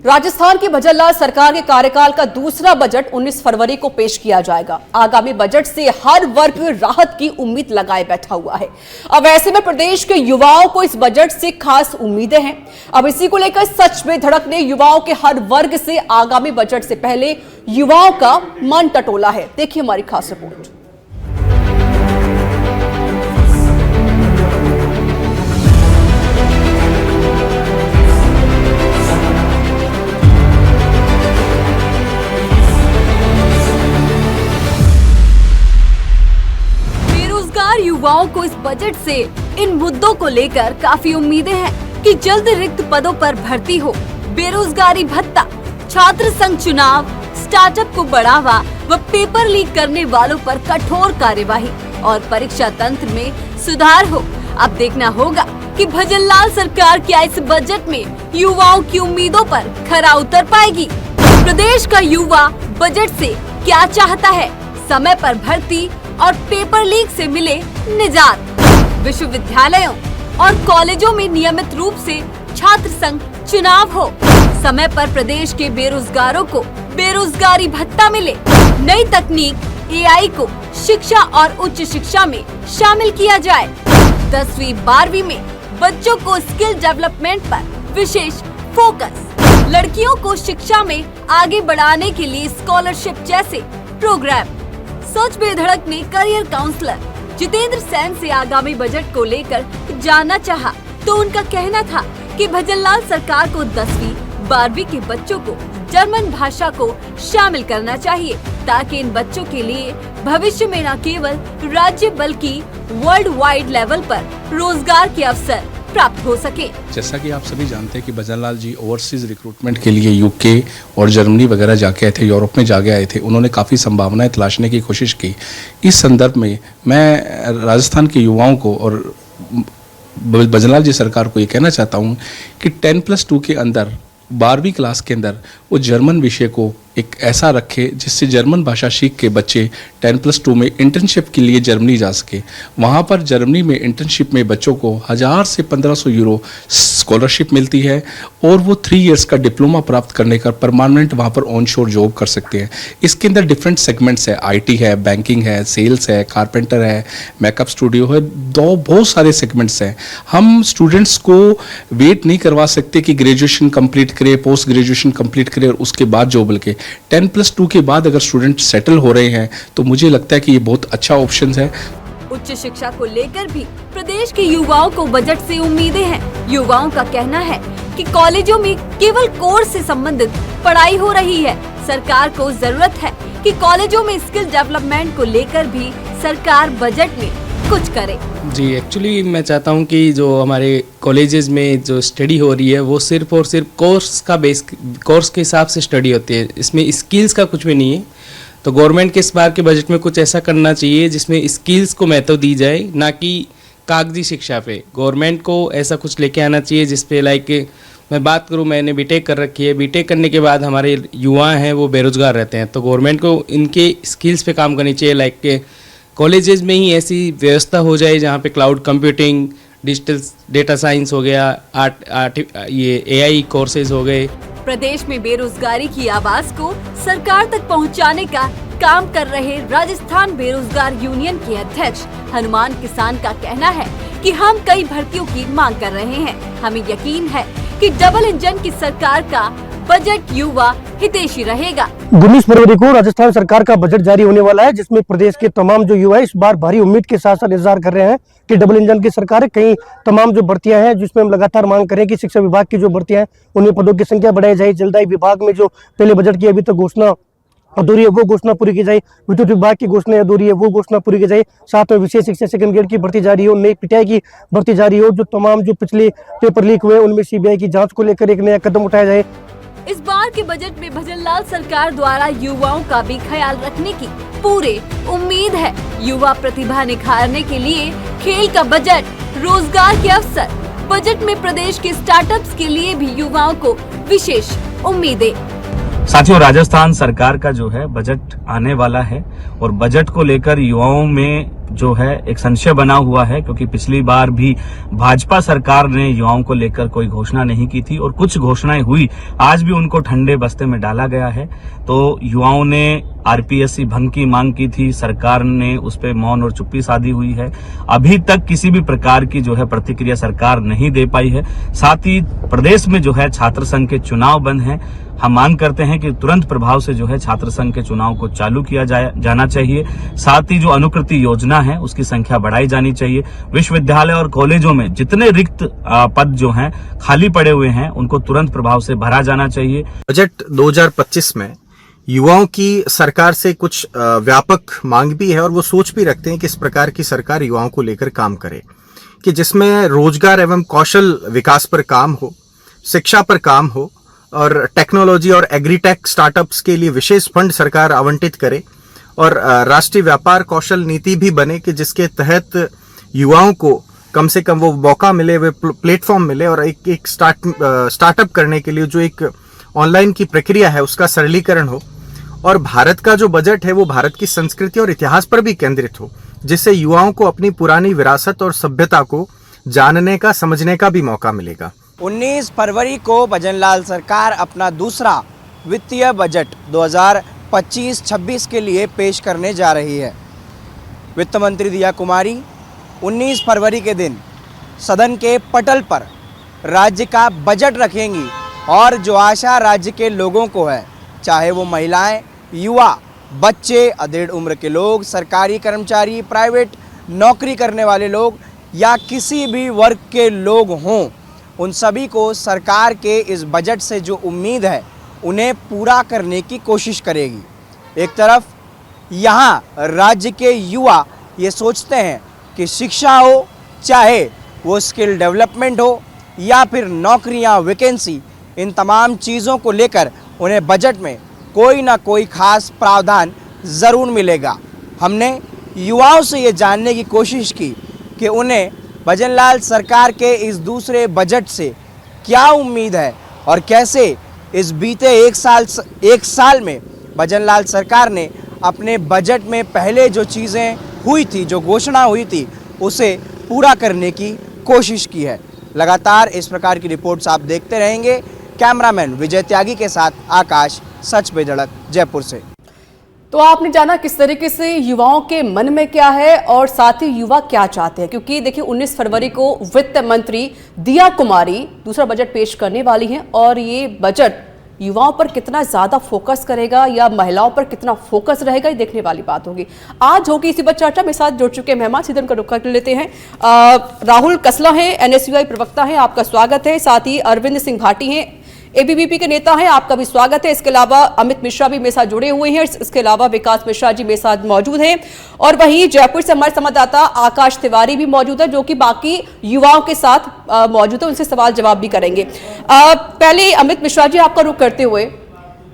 राजस्थान की भजनलाल सरकार के कार्यकाल का दूसरा बजट 19 फरवरी को पेश किया जाएगा। आगामी बजट से हर वर्ग राहत की उम्मीद लगाए बैठा हुआ है। अब ऐसे में प्रदेश के युवाओं को इस बजट से खास उम्मीदें हैं। अब इसी को लेकर सच में धड़क ने युवाओं के हर वर्ग से आगामी बजट से पहले युवाओं का मन टटोला है। देखिए हमारी खास रिपोर्ट। युवाओं को इस बजट से इन मुद्दों को लेकर काफी उम्मीदें हैं कि जल्द रिक्त पदों पर भर्ती हो, बेरोजगारी भत्ता, छात्र संघ चुनाव, स्टार्टअप को बढ़ावा व पेपर लीक करने वालों पर कठोर कार्यवाही और परीक्षा तंत्र में सुधार हो। अब देखना होगा कि भजनलाल सरकार क्या इस बजट में युवाओं की उम्मीदों पर खरा उतर पाएगी। प्रदेश का युवा बजट से क्या चाहता है? समय पर भर्ती और पेपर लीक से मिले निजात, विश्वविद्यालयों और कॉलेजों में नियमित रूप से छात्र संघ चुनाव हो, समय पर प्रदेश के बेरोजगारों को बेरोजगारी भत्ता मिले, नई तकनीक एआई को शिक्षा और उच्च शिक्षा में शामिल किया जाए, 10वीं 12वीं में बच्चों को स्किल डेवलपमेंट पर विशेष फोकस, लड़कियों को शिक्षा में आगे बढ़ाने के लिए स्कॉलरशिप जैसे प्रोग्राम। सच बेधड़क ने करियर काउंसलर जितेंद्र सेन से आगामी बजट को लेकर जानना चाहा तो उनका कहना था कि भजनलाल सरकार को 10वीं 12वीं के बच्चों को जर्मन भाषा को शामिल करना चाहिए ताकि इन बच्चों के लिए भविष्य में न केवल राज्य बल्कि वर्ल्ड वाइड लेवल पर रोजगार के अवसर प्राप्त हो सके। जैसा कि आप सभी जानते हैं कि भजनलाल जी ओवरसीज रिक्रूटमेंट के लिए यूके और जर्मनी वगैरह जाके आए थे, यूरोप में जाके आए थे। उन्होंने काफ़ी संभावनाएं तलाशने की कोशिश की। इस संदर्भ में मैं राजस्थान के युवाओं को और भजनलाल जी सरकार को ये कहना चाहता हूँ कि 10+2 के अंदर 12वीं क्लास के अंदर वो जर्मन विषय को एक ऐसा रखे जिससे जर्मन भाषा सीख के बच्चे 10+2 में इंटर्नशिप के लिए जर्मनी जा सके। वहाँ पर जर्मनी में इंटर्नशिप में बच्चों को 1000 से 1500 यूरो स्कॉलरशिप मिलती है और वो 3 इयर्स का डिप्लोमा प्राप्त करने का परमानेंट वहाँ पर ऑन शोर जॉब कर सकते हैं। इसके अंदर डिफरेंट सेगमेंट्स है, IT है, बैंकिंग है, सेल्स है, कारपेंटर है, मेकअप स्टूडियो है, बहुत सारे सेगमेंट्स हैं। हम स्टूडेंट्स को वेट नहीं करवा सकते कि ग्रेजुएशन कंप्लीट करे, पोस्ट ग्रेजुएशन कंप्लीट करे और उसके बाद जॉब लगे। 10+2 के बाद अगर स्टूडेंट सेटल हो रहे हैं तो मुझे लगता है कि ये बहुत अच्छा ऑप्शन है। उच्च शिक्षा को लेकर भी प्रदेश के युवाओं को बजट से उम्मीदें हैं। युवाओं का कहना है कि कॉलेजों में केवल कोर्स से संबंधित पढ़ाई हो रही है। सरकार को जरूरत है कि कॉलेजों में स्किल डेवलपमेंट को लेकर भी सरकार बजट में कुछ करे। जी, एक्चुअली मैं चाहता हूं कि जो हमारे कॉलेजेस में जो स्टडी हो रही है वो सिर्फ और सिर्फ कोर्स के हिसाब से स्टडी होती है, इसमें स्किल्स का कुछ भी नहीं है। तो गवर्नमेंट के इस बार के बजट में कुछ ऐसा करना चाहिए जिसमें स्किल्स को महत्व दी जाए, ना कि कागजी शिक्षा पे। गवर्नमेंट को ऐसा कुछ लेके आना चाहिए जिसपे मैं बात करूं, मैंने बीटेक कर रखी है। बीटेक करने के बाद हमारे युवा हैं वो बेरोजगार रहते हैं, तो गवर्नमेंट को इनके स्किल्स पे काम करनी चाहिए। कॉलेजेस में ही ऐसी व्यवस्था हो जाए जहाँ पे cloud computing, digital data science हो गया, ये AI कोर्सेज हो गए। प्रदेश में बेरोजगारी की आवाज को सरकार तक पहुंचाने का काम कर रहे राजस्थान बेरोजगार यूनियन के अध्यक्ष हनुमान किसान का कहना है कि हम कई भर्तियों की मांग कर रहे हैं। हमें यकीन है कि डबल इंजन की सरकार का बजट युवा हितैषी रहेगा। 19 फरवरी को राजस्थान सरकार का बजट जारी होने वाला है, जिसमें प्रदेश के तमाम जो युवा इस बार भारी उम्मीद के साथ साथ इंतजार कर रहे हैं कि डबल इंजन की सरकार है। कई तमाम जो भर्तियां हैं जिसमें हम लगातार मांग करें कि शिक्षा विभाग की जो भर्तियां हैं उनमें पदों की संख्या बढ़ाई जाए। जलदायी विभाग में जो पहले बजट की अभी तक घोषणा अधूरी है वो घोषणा पूरी की जाए। विद्युत विभाग की घोषणा अधूरी है वो घोषणा पूरी की जाए। साथ में विशेष शिक्षा सेकंड ग्रेड की भर्ती जारी हो, नई PTI की भर्ती जारी हो। जो तमाम जो पिछले पेपर लीक हुए उनमें CBI की जाँच को लेकर एक नया कदम उठाया जाए। इस बार के बजट में भजनलाल सरकार द्वारा युवाओं का भी ख्याल रखने की पूरे उम्मीद है। युवा प्रतिभा निखारने के लिए खेल का बजट, रोजगार के अवसर, बजट में प्रदेश के स्टार्टअप्स के लिए भी युवाओं को विशेष उम्मीदें। साथियों, राजस्थान सरकार का जो है बजट आने वाला है और बजट को लेकर युवाओं में जो है एक संशय बना हुआ है, क्योंकि पिछली बार भी भाजपा सरकार ने युवाओं को लेकर कोई घोषणा नहीं की थी और कुछ घोषणाएं हुई, आज भी उनको ठंडे बस्ते में डाला गया है। तो युवाओं ने आरपीएससी भंग की मांग की थी, सरकार ने उस पर मौन और चुप्पी साधी हुई है। अभी तक किसी भी प्रकार की जो है प्रतिक्रिया सरकार नहीं दे पाई है। साथ ही प्रदेश में जो है छात्र संघ के चुनाव बंद हैं। हम मांग करते हैं कि तुरंत प्रभाव से जो है छात्र संघ के चुनाव को चालू किया जाना चाहिए। साथ ही जो अनुकृति योजना है उसकी संख्या बढ़ाई जानी चाहिए। विश्वविद्यालय और कॉलेजों में जितने रिक्त पद जो हैं खाली पड़े हुए हैं उनको तुरंत प्रभाव से भरा जाना चाहिए। बजट 2025 में युवाओं की सरकार से कुछ व्यापक मांग भी है और वो सोच भी रखते हैं कि इस प्रकार की सरकार युवाओं को लेकर काम करे, कि जिसमें रोजगार एवं कौशल विकास पर काम हो, शिक्षा पर काम हो और टेक्नोलॉजी और एग्रीटेक स्टार्टअप्स के लिए विशेष फंड सरकार आवंटित करे और राष्ट्रीय व्यापार कौशल नीति भी बने कि जिसके तहत युवाओं को कम से कम वो मौका मिले, वे प्लेटफॉर्म मिले और एक स्टार्टअप करने के लिए जो एक ऑनलाइन की प्रक्रिया है उसका सरलीकरण हो। और भारत का जो बजट है वो भारत की संस्कृति और इतिहास पर भी केंद्रित हो, जिससे युवाओं को अपनी पुरानी विरासत और सभ्यता को जानने का, समझने का भी मौका मिलेगा। 19 फरवरी को भजनलाल सरकार अपना दूसरा वित्तीय बजट 2025-26 के लिए पेश करने जा रही है। वित्त मंत्री दिया कुमारी 19 फरवरी के दिन सदन के पटल पर राज्य का बजट रखेंगी और जो आशा राज्य के लोगों को है, चाहे वो महिलाएं, युवा, बच्चे, अधेड़ उम्र के लोग, सरकारी कर्मचारी, प्राइवेट नौकरी करने वाले लोग या किसी भी वर्ग के लोग हों, उन सभी को सरकार के इस बजट से जो उम्मीद है उन्हें पूरा करने की कोशिश करेगी। एक तरफ यहाँ राज्य के युवा ये सोचते हैं कि शिक्षा हो, चाहे वो स्किल डेवलपमेंट हो या फिर नौकरियाँ, वैकेंसी, इन तमाम चीज़ों को लेकर उन्हें बजट में कोई ना कोई खास प्रावधान ज़रूर मिलेगा। हमने युवाओं से ये जानने की कोशिश की कि उन्हें भजनलाल सरकार के इस दूसरे बजट से क्या उम्मीद है और कैसे इस बीते एक साल में भजनलाल सरकार ने अपने बजट में पहले जो चीज़ें हुई थी, जो घोषणा हुई थी, उसे पूरा करने की कोशिश की है। लगातार इस प्रकार की रिपोर्ट्स आप देखते रहेंगे। कैमरामैन विजय त्यागी के साथ आकाश, सच पे धड़क, जयपुर से। तो आपने जाना किस तरीके से युवाओं के मन में क्या है और साथ ही युवा क्या चाहते हैं, क्योंकि देखिए 19 फरवरी को वित्त मंत्री दिया कुमारी दूसरा बजट पेश करने वाली हैं और ये बजट युवाओं पर कितना ज्यादा फोकस करेगा या महिलाओं पर कितना फोकस रहेगा, ये देखने वाली बात होगी। आज होगी इसी पर चर्चा। मेरे साथ जुड़ चुके मेहमान, सीधे उनका रुख कर लेते हैं। राहुल कसला हैं, एनएसयूआई प्रवक्ता हैं, आपका स्वागत है। साथ ही अरविंद सिंह भाटी हैं, एबीवीपी के नेता हैं, आपका भी स्वागत है। इसके अलावा अमित मिश्रा भी मेरे साथ जुड़े हुए हैं। इसके अलावा विकास मिश्रा जी मेरे साथ मौजूद हैं और वहीं जयपुर से हमारे संवाददाता आकाश तिवारी भी मौजूद है, जो कि बाकी युवाओं के साथ मौजूद है, उनसे सवाल जवाब भी करेंगे। पहले अमित मिश्रा जी, आपका रुख करते हुए,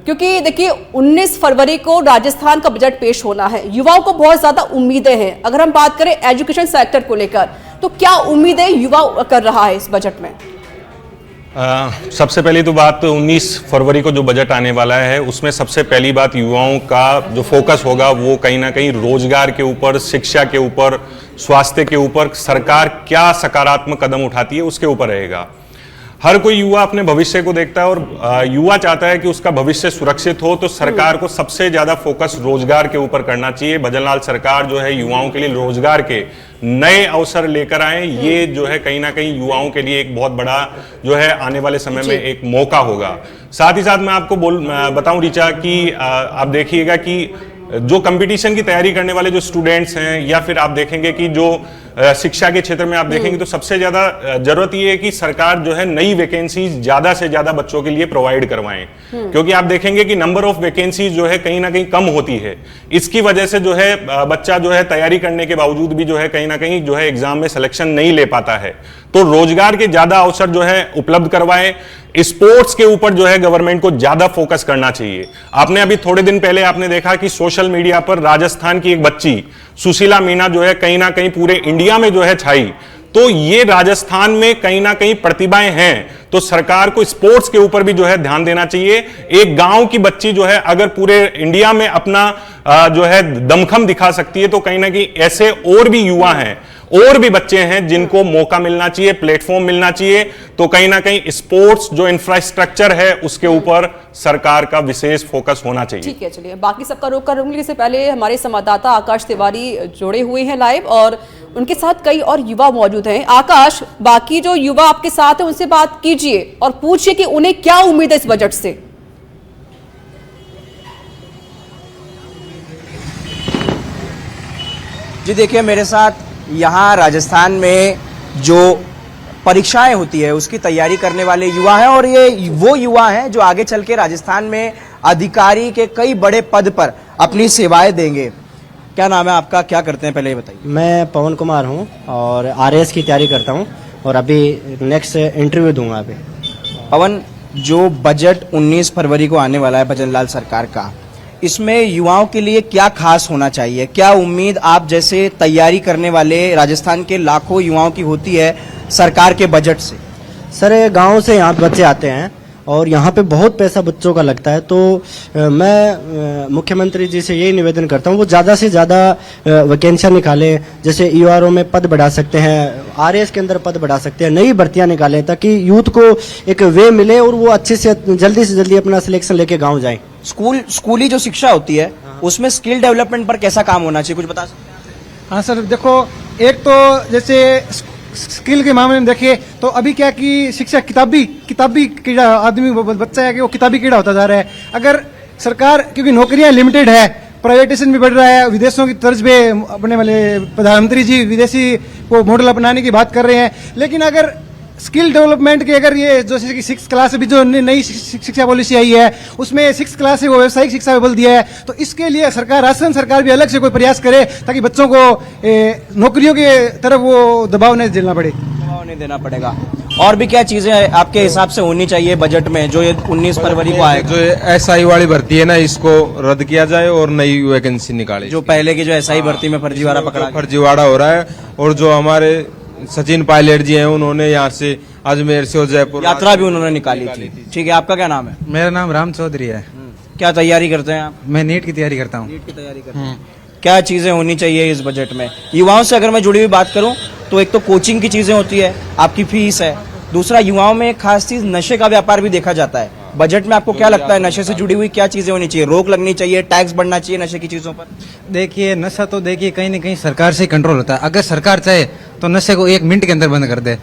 क्योंकि देखिए 19 फरवरी को राजस्थान का बजट पेश होना है, युवाओं को बहुत ज्यादा उम्मीदें हैं। अगर हम बात करें एजुकेशन सेक्टर को लेकर, तो क्या उम्मीदें युवा कर रहा है इस बजट में? सबसे पहली तो बात 19 फरवरी को जो बजट आने वाला है उसमें सबसे पहली बात युवाओं का जो फोकस होगा वो कहीं ना कहीं रोजगार के ऊपर, शिक्षा के ऊपर, स्वास्थ्य के ऊपर सरकार क्या सकारात्मक कदम उठाती है उसके ऊपर रहेगा। हर कोई युवा अपने भविष्य को देखता है और युवा चाहता है कि उसका भविष्य सुरक्षित हो, तो सरकार को सबसे ज्यादा फोकस रोजगार के ऊपर करना चाहिए। भजनलाल सरकार जो है युवाओं के लिए रोजगार के नए अवसर लेकर आए, ये जो है कहीं ना कहीं युवाओं के लिए एक बहुत बड़ा जो है आने वाले समय में एक मौका होगा। साथ ही साथ मैं आपको बताऊं रीचा कि आप देखिएगा कि जो कंपटीशन की तैयारी करने वाले जो स्टूडेंट्स हैं या फिर आप देखेंगे कि जो शिक्षा के क्षेत्र में आप देखेंगे तो सबसे ज्यादा जरूरत ये है कि सरकार जो है नई वैकेंसीज ज्यादा से ज्यादा बच्चों के लिए प्रोवाइड करवाएं, क्योंकि आप देखेंगे कि नंबर ऑफ वैकेंसीज जो है कहीं ना कहीं कम होती है। इसकी वजह से जो है बच्चा जो है तैयारी करने के बावजूद भी जो है कहीं ना कहीं जो है एग्जाम में सिलेक्शन नहीं ले पाता है। तो रोजगार के ज्यादा अवसर जो है उपलब्ध करवाएं। स्पोर्ट्स के ऊपर जो है गवर्नमेंट को ज्यादा फोकस करना चाहिए। आपने अभी थोड़े दिन पहले आपने देखा कि सोशल मीडिया पर राजस्थान की एक बच्ची सुशीला मीना जो है कहीं ना कहीं पूरे इंडिया में जो है छाई। तो ये राजस्थान में कहीं ना कहीं प्रतिभाएं हैं, तो सरकार को स्पोर्ट्स के ऊपर भी जो है ध्यान देना चाहिए। एक गांव की बच्ची जो है अगर पूरे इंडिया में अपना जो है दमखम दिखा सकती है, तो कहीं ना कहीं ऐसे और भी युवा हैं, और भी बच्चे हैं जिनको मौका मिलना चाहिए, प्लेटफॉर्म मिलना चाहिए। तो कहीं ना कहीं स्पोर्ट्स जो इंफ्रास्ट्रक्चर है उसके ऊपर सरकार का विशेष फोकस होना चाहिए। ठीक है, चलिए बाकी सबका रुख करूंगी। इससे पहले हमारे संवाददाता आकाश तिवारी जुड़े हुए हैं लाइव, और उनके साथ कई और युवा मौजूद हैं। आकाश, बाकी जो युवा आपके साथ हैं उनसे बात कीजिए और पूछिए कि उन्हें क्या उम्मीद है इस बजट से। जी देखिए, मेरे साथ यहाँ राजस्थान में जो परीक्षाएं होती है उसकी तैयारी करने वाले युवा हैं, और ये वो युवा हैं जो आगे चल के राजस्थान में अधिकारी के कई बड़े पद पर अपनी सेवाएं देंगे। क्या नाम है आपका, क्या करते हैं, पहले ये बताइए। मैं पवन कुमार हूँ और आरएएस की तैयारी करता हूँ और अभी नेक्स्ट इंटरव्यू दूंगा अभी। पवन, जो बजट 19 फरवरी को आने वाला है भजनलाल सरकार का, इसमें युवाओं के लिए क्या खास होना चाहिए? क्या उम्मीद आप जैसे तैयारी करने वाले राजस्थान के लाखों युवाओं की होती है सरकार के बजट से? सर, गांव से यहाँ बच्चे आते हैं और यहाँ पे बहुत पैसा बच्चों का लगता है, तो मैं मुख्यमंत्री जी से यही निवेदन करता हूँ वो ज़्यादा से ज़्यादा वैकेंसियाँ निकालें। जैसे यूआरओ में पद बढ़ा सकते हैं, आरएएस के अंदर पद बढ़ा सकते हैं, नई भर्तियाँ निकालें ताकि यूथ को एक वे मिले और वो अच्छे से जल्दी अपना सिलेक्शन लेके गाँव जाएं। स्कूली जो शिक्षा होती है उसमें स्किल डेवलपमेंट पर कैसा काम होना चाहिए, कुछ बता सकते हैं? हाँ सर, देखो, एक तो जैसे स्किल के मामले में देखिए तो अभी क्या कि शिक्षा किताबी कीड़ा आदमी बच्चा है कि वो किताबी कीड़ा होता जा रहा है। अगर सरकार, क्योंकि नौकरियां लिमिटेड है, प्राइवेटाइजेशन भी बढ़ रहा है, विदेशों की तर्ज पे अपने वाले प्रधानमंत्री जी विदेशी को मॉडल अपनाने की बात कर रहे हैं, लेकिन अगर स्किल डेवलपमेंट की अगर ये जो 6 क्लास अभी जो नई शिक्षा पॉलिसी आई है उसमें 6 क्लास से वो व्यावसायिक शिक्षा में बदल दिया है, तो इसके लिए सरकार, राजस्थान सरकार भी अलग से कोई प्रयास करे ताकि बच्चों को नौकरियों के तरफ वो दबाव नहीं झेलना पड़े। दबाव नहीं देना पड़ेगा। और भी क्या चीजें आपके हिसाब से होनी चाहिए बजट में जो ये 19 फरवरी को आएगा? जो एसआई वाली भर्ती है ना, इसको रद्द किया जाए और नई वैकेंसी निकाले। जो पहले की जो एसआई भर्ती में फर्जीवाड़ा पकड़ा, फर्जीवाड़ा हो रहा है, और जो हमारे सचिन पायलट जी हैं उन्होंने यहाँ से अजमेर से और जयपुर यात्रा भी उन्होंने निकाली थी। ठीक है, आपका क्या नाम है? मेरा नाम राम चौधरी है। क्या तैयारी करते हैं आप? मैं नीट की तैयारी करता हूँ। नीट की तैयारी करते हैं। क्या चीजें होनी चाहिए इस बजट में? युवाओं से अगर मैं जुड़ी हुई बात करूं तो एक तो कोचिंग की चीजें होती है, आपकी फीस है, दूसरा युवाओं में एक खास चीज नशे का व्यापार भी देखा जाता है। बजट में आपको क्या लगता है नशे से जुड़ी हुई क्या चीजें होनी चाहिए? रोक लगनी चाहिए, टैक्स बढ़ना चाहिए नशे की चीजों पर? देखिए, नशा तो देखिए कहीं न कहीं सरकार से कंट्रोल होता है। अगर सरकार चाहे तो नशे को 1 मिनट के अंदर बंद कर दे,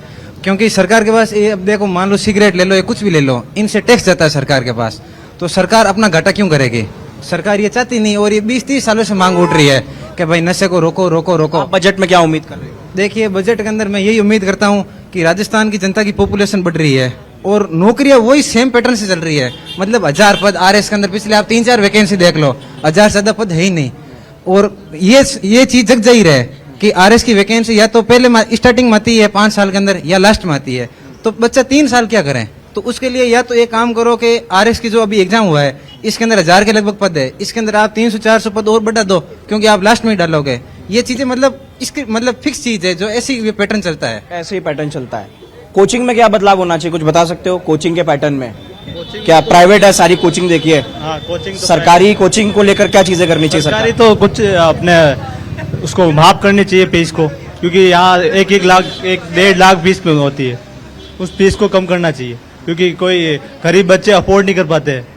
क्योंकि सरकार के पास ये, अब देखो, मान लो सिगरेट ले लो या कुछ भी ले लो, इनसे टैक्स जाता है सरकार के पास, तो सरकार अपना घाटा क्यों करेगी? सरकार ये चाहती नहीं, और ये 20-30 सालों से मांग उठ रही है कि भाई नशे को रोको रोको रोको। आप बजट में क्या उम्मीद कर रहे हो? देखिए, बजट के अंदर मैं यही उम्मीद करता हूँ कि राजस्थान की जनता की पॉपुलेशन बढ़ रही है और नौकरियां वही सेम पैटर्न से चल रही है। मतलब 1000 पद आरएएस के अंदर पिछले आप 3-4 वैकेंसी देख लो, 1000 से ज्यादा पद है ही नहीं। और ये चीज जग जाहिर है कि आरएएस की वैकेंसी या तो पहले स्टार्टिंग में आती है 5 साल के अंदर या लास्ट में आती है, तो बच्चा 3 साल क्या करें? तो उसके लिए या तो एक काम करो कि आरएएस की जो अभी एग्जाम हुआ है इसके अंदर 1000 के लगभग पद है, इसके अंदर आप 300-400 पद और बढ़ा दो, क्योंकि आप लास्ट में ही डालोगे। ये चीजें मतलब इसकी मतलब फिक्स चीज है, जो ऐसी ये पैटर्न चलता है, ऐसे ही पैटर्न चलता है। कोचिंग में क्या बदलाव होना चाहिए, कुछ बता सकते हो? कोचिंग के पैटर्न में क्या प्राइवेट है सारी कोचिंग? देखिए, कोचिंग तो सरकारी कोचिंग को लेकर क्या चीजें करनी चाहिए? सरकारी तो कुछ अपने उसको माफ करनी चाहिए फीस को, क्योंकि यहाँ 1-1 लाख 1-1.5 लाख फीस होती है, उस फीस को कम करना चाहिए, क्योंकि कोई गरीब बच्चे अफोर्ड नहीं कर पाते हैं,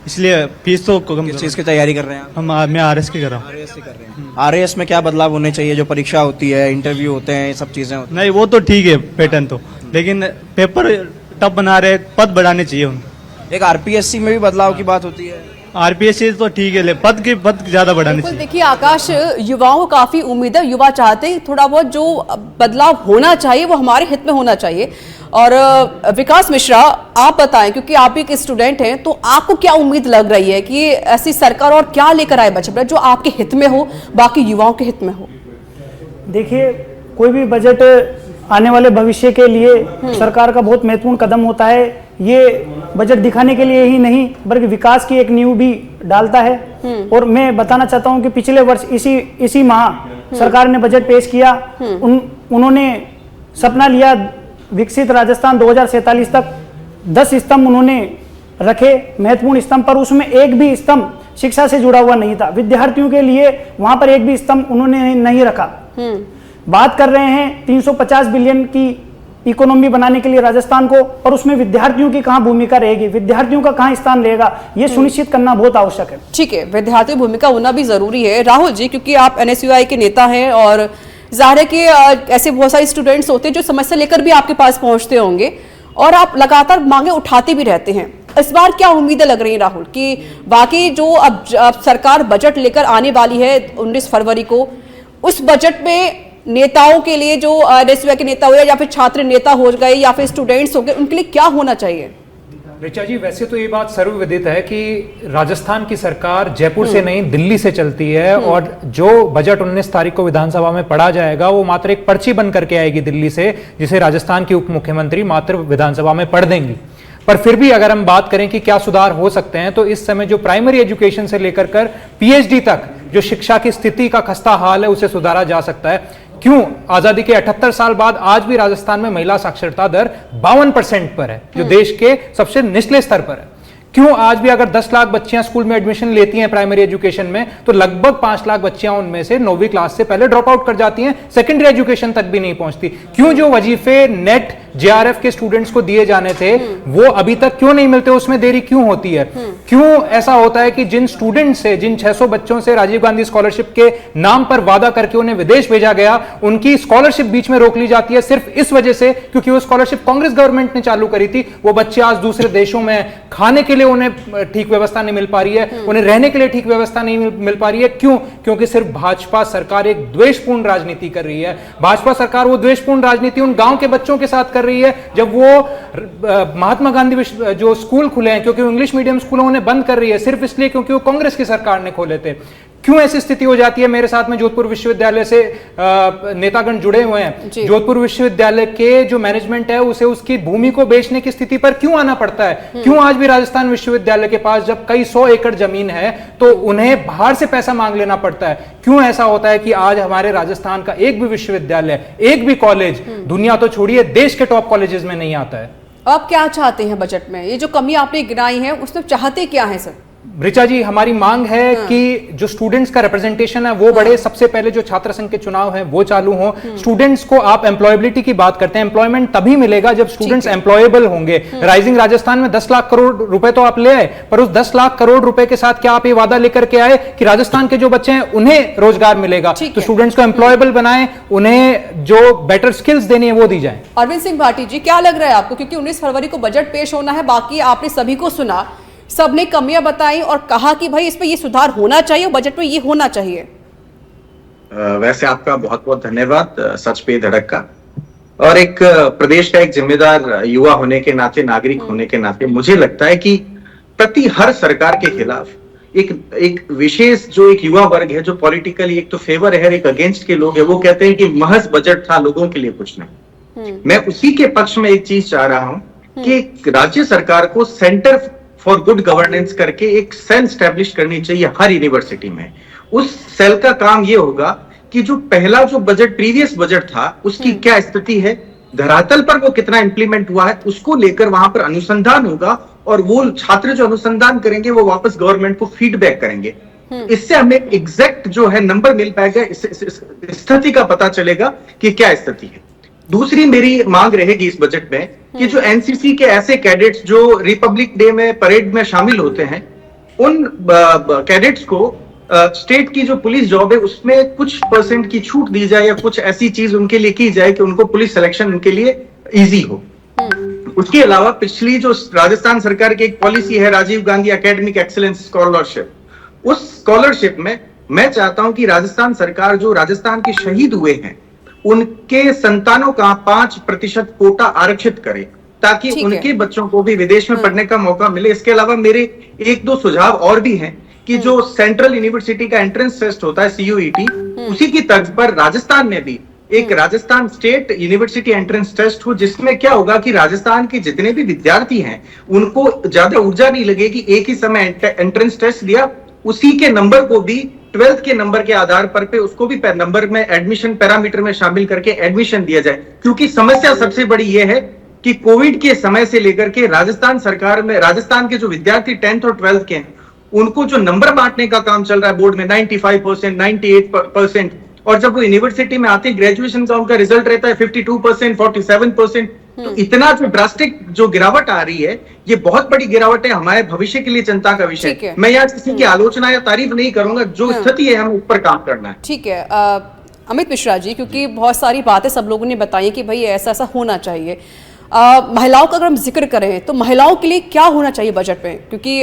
इसलिए फीस तो कम। किस चीज की तैयारी कर रहे हैं आप? मैं आरएएस की कर रहा हूँ। आरएएस में क्या बदलाव होने चाहिए? जो परीक्षा होती है, इंटरव्यू होते हैं, ये सब चीजें होती नहीं, वो तो ठीक है पैटर्न तो, लेकिन पेपर टफ बना रहे, पद बढ़ाने चाहिए उनको। हैं। एक आरपीएससी में भी बदलाव की बात होती है। आरपीएससी तो ठीक है, पद ज्यादा बढ़ाने बिल्कुल, चाहिए। देखिए आकाश, युवाओं को काफी उम्मीद है, युवा चाहते हैं थोड़ा बहुत जो बदलाव होना चाहिए वो हमारे हित में होना चाहिए। और विकास मिश्रा, आप बताएं, क्योंकि आप भी एक स्टूडेंट हैं, तो आपको क्या उम्मीद लग रही है कि ऐसी सरकार और क्या लेकर आए बजट जो आपके हित में हो, बाकी युवाओं के हित में हो? देखिए, कोई भी बजट आने वाले भविष्य के लिए सरकार का बहुत महत्वपूर्ण कदम होता है। ये बजट दिखाने के लिए ही नहीं बल्कि विकास की एक नींव भी डालता है। और मैं बताना चाहता हूं कि पिछले वर्ष इसी माह सरकार ने बजट पेश किया। उन्होंने सपना लिया विकसित राजस्थान 2047 तक 10 स्तंभ उन्होंने रखे महत्वपूर्ण स्तंभ, पर उसमें एक भी स्तंभ शिक्षा से जुड़ा हुआ नहीं था। विद्यार्थियों के लिए वहां पर एक भी स्तंभ उन्होंने नहीं रखा। बात कर रहे हैं 350 बिलियन की इकोनॉमी बनाने के लिए राजस्थान को, और उसमें विद्यार्थियों की कहां भूमिका रहेगी, विद्यार्थियों का कहां स्थान रहेगा, ये सुनिश्चित करना बहुत आवश्यक है। ठीक है, विद्यार्थियों की भूमिका होना भी जरूरी है। राहुल जी, क्योंकि आप NSUI के नेता हैं और जाहिर है कि ऐसे बहुत सारे स्टूडेंट्स होते हैं जो समस्या लेकर भी आपके पास पहुंचते होंगे और आप लगातार मांगे उठाते भी रहते हैं। इस बार क्या उम्मीदें लग रही हैं राहुल कि वाकई जो अब सरकार बजट लेकर आने वाली है 19 फरवरी को, उस बजट में नेताओं के लिए जो NSUI के नेता हुए या फिर छात्र नेता हो गए या फिर स्टूडेंट्स हो गए, उनके लिए क्या होना चाहिए? ऋचा जी, वैसे तो ये बात सर्वविदित है कि राजस्थान की सरकार जयपुर से नहीं दिल्ली से चलती है और जो बजट 19 तारीख को विधानसभा में पढ़ा जाएगा वो मात्र एक पर्ची बन करके आएगी दिल्ली से, जिसे राजस्थान की उप मुख्यमंत्री मात्र विधानसभा में पढ़ देंगी। पर फिर भी अगर हम बात करें कि क्या सुधार हो सकते हैं, तो इस समय जो प्राइमरी एजुकेशन से लेकर कर PhD तक जो शिक्षा की स्थिति का खस्ता हाल है उसे सुधारा जा सकता है। क्यों आजादी के 78 साल बाद आज भी राजस्थान में महिला साक्षरता दर 52% पर है, जो देश के सबसे निचले स्तर पर है। क्यों आज भी अगर 10 लाख बच्चियां स्कूल में एडमिशन लेती हैं प्राइमरी एजुकेशन में, तो लगभग 5 लाख बच्चियां उनमें से 9वीं क्लास से पहले ड्रॉप आउट कर जाती हैं, सेकेंडरी एजुकेशन तक भी नहीं पहुंचती। क्यों जो वजीफे नेट JRF के स्टूडेंट्स को दिए जाने थे वो अभी तक क्यों नहीं मिलते, उसमें देरी क्यों होती है? क्यों ऐसा होता है कि जिन स्टूडेंट से, जिन 600 बच्चों से राजीव गांधी स्कॉलरशिप के नाम पर वादा करके उन्हें विदेश भेजा गया, उनकी स्कॉलरशिप बीच में रोक ली जाती है सिर्फ इस वजह से क्योंकि वो स्कॉलरशिप कांग्रेस गवर्नमेंट ने चालू करी थी। वो बच्चे आज दूसरे देशों में खाने के लिए उन्हें ठीक व्यवस्था नहीं मिल पा रही है, उन्हें रहने के लिए ठीक व्यवस्था नहीं मिल पा रही है। क्यों? क्योंकि सिर्फ भाजपा सरकार एक द्वेषपूर्ण राजनीति कर रही है। भाजपा सरकार वो द्वेषपूर्ण राजनीति उन गांव के बच्चों के साथ कर रही है जब वो महात्मा गांधी जो स्कूल खुले हैं, क्योंकि इंग्लिश मीडियम स्कूलों उन्हें बंद कर रही है सिर्फ इसलिए क्योंकि वो कांग्रेस की सरकार ने खोले थे। क्यों ऐसी स्थिति हो जाती है? मेरे साथ में जोधपुर विश्वविद्यालय से नेतागण जुड़े हुए हैं। जोधपुर विश्वविद्यालय के जो मैनेजमेंट है उसे उसकी भूमि को बेचने की स्थिति पर क्यों आना पड़ता है? क्यों आज भी राजस्थान विश्वविद्यालय के पास जब कई 100 एकड़ जमीन है तो उन्हें बाहर से पैसा मांग लेना पड़ता है? क्यों ऐसा होता है कि आज हमारे राजस्थान का एक भी विश्वविद्यालय, एक भी कॉलेज, दुनिया तो छोड़िए देश के टॉप कॉलेजेस में नहीं आता है? आप क्या चाहते हैं बजट में? ये जो कमी आपने गिनाई है उसमें चाहते क्या है सर? ऋचा जी, हमारी मांग है कि जो स्टूडेंट्स का रिप्रेजेंटेशन है वो बढ़े। सबसे पहले जो छात्र संघ के चुनाव है वो चालू हो। स्टूडेंट्स को, आप एम्प्लॉयबिलिटी की बात करते हैं, एम्प्लॉयमेंट तभी मिलेगा जब स्टूडेंट्स एम्प्लॉयबल होंगे। राइजिंग राजस्थान में 10 लाख करोड़ रुपए तो आप ले आए, पर उस 10 लाख करोड़ रुपए के साथ क्या आप ये वादा लेकर के आए कि राजस्थान के जो बच्चे हैं उन्हें रोजगार मिलेगा? तो स्टूडेंट्स को एम्प्लॉयबल बनाए, उन्हें जो बेटर स्किल्स देनी है वो दी जाए। अरविंद सिंह भाटी जी, क्या लग रहा है आपको? क्योंकि 19 फरवरी को बजट पेश होना है, बाकी आपने सभी को सुना, सबने कमियां बताई और कहा कि भाई इस पे ये सुधार होना चाहिए, बजट में ये होना चाहिए। वैसे आपका बहुत बहुत धन्यवाद सच पे धड़क का, और एक प्रदेश का एक जिम्मेदार युवा होने के नाते, नागरिक होने के नाते मुझे लगता है कि प्रति हर सरकार के खिलाफ एक विशेष जो एक युवा वर्ग है जो पॉलिटिकली एक तो फेवर है, एक अगेंस्ट के लोग है, वो कहते हैं कि महज बजट था, लोगों के लिए कुछ नहीं। मैं उसी के पक्ष में एक चीज चाह रहा हूं कि राज्य सरकार को सेंटर फॉर गुड गवर्नेंस करके एक सेल स्टैब्लिश करनी चाहिए हर यूनिवर्सिटी में। उस सेल का काम यह होगा कि जो पहला जो बजट, प्रीवियस बजट था, उसकी क्या स्थिति है, धरातल पर वो कितना इंप्लीमेंट हुआ है, उसको लेकर वहां पर अनुसंधान होगा और वो छात्र जो अनुसंधान करेंगे वो वापस गवर्नमेंट को फीडबैक करेंगे। इससे हमें एग्जैक्ट जो है नंबर मिल पाएगा, स्थिति का पता चलेगा कि क्या स्थिति है। दूसरी मेरी मांग रहेगी इस बजट में कि जो एनसीसी के ऐसे कैडेट्स जो रिपब्लिक डे में परेड में शामिल होते हैं, उन कैडेट्स को स्टेट की जो पुलिस जॉब है उसमें कुछ % की छूट दी जाए या कुछ ऐसी चीज उनके लिए की जाए कि उनको पुलिस सिलेक्शन उनके लिए इजी हो। उसके अलावा पिछली जो राजस्थान सरकार की एक पॉलिसी है Rajiv Gandhi academic excellence scholarship, उस स्कॉलरशिप में मैं चाहता हूं कि राजस्थान सरकार जो राजस्थान के शहीद हुए हैं उनके संतानों का 5% कोटा आरक्षित करे ताकि उनके बच्चों को भी विदेश में पढ़ने का मौका मिले। इसके अलावा मेरे 1-2 सुझाव और भी हैं कि जो सेंट्रल यूनिवर्सिटी का एंट्रेंस टेस्ट होता है CUET, उसी की तर्ज पर राजस्थान में भी एक Rajasthan state university entrance test हो, जिसमें क्या होगा कि राजस्थान के जितने भी विद्यार्थी हैं उनको ज्यादा ऊर्जा नहीं लगेगी, एक ही समय एंट्रेंस टेस्ट दिया, उसी के नंबर को भी 12th के नंबर के आधार पर पे उसको भी नंबर में एडमिशन पैरामीटर में शामिल करके एडमिशन दिया जाए। क्योंकि समस्या सबसे बड़ी यह है कि कोविड के समय से लेकर के राजस्थान सरकार में राजस्थान के जो विद्यार्थी 10th और 12th के हैं उनको जो नंबर बांटने का काम चल रहा है बोर्ड में 95%, 98%, और जब वो यूनिवर्सिटी में आते हैं ग्रेजुएशन का उनका रिजल्ट रहता है 52%, 47%। तो इतना जो ड्रास्टिक जो गिरावट आ रही है, ये बहुत बड़ी गिरावट है, हमारे भविष्य के लिए चिंता का विषय है। मैं यहाँ किसी की आलोचना या तारीफ नहीं करूंगा, जो स्थिति है हमें उस पर काम करना है। ठीक है अमित मिश्रा जी, क्योंकि बहुत सारी बातें सब लोगों ने बताई कि भाई ऐसा ऐसा होना चाहिए। महिलाओं का अगर हम जिक्र करें तो महिलाओं के लिए क्या होना चाहिए बजट में, क्योंकि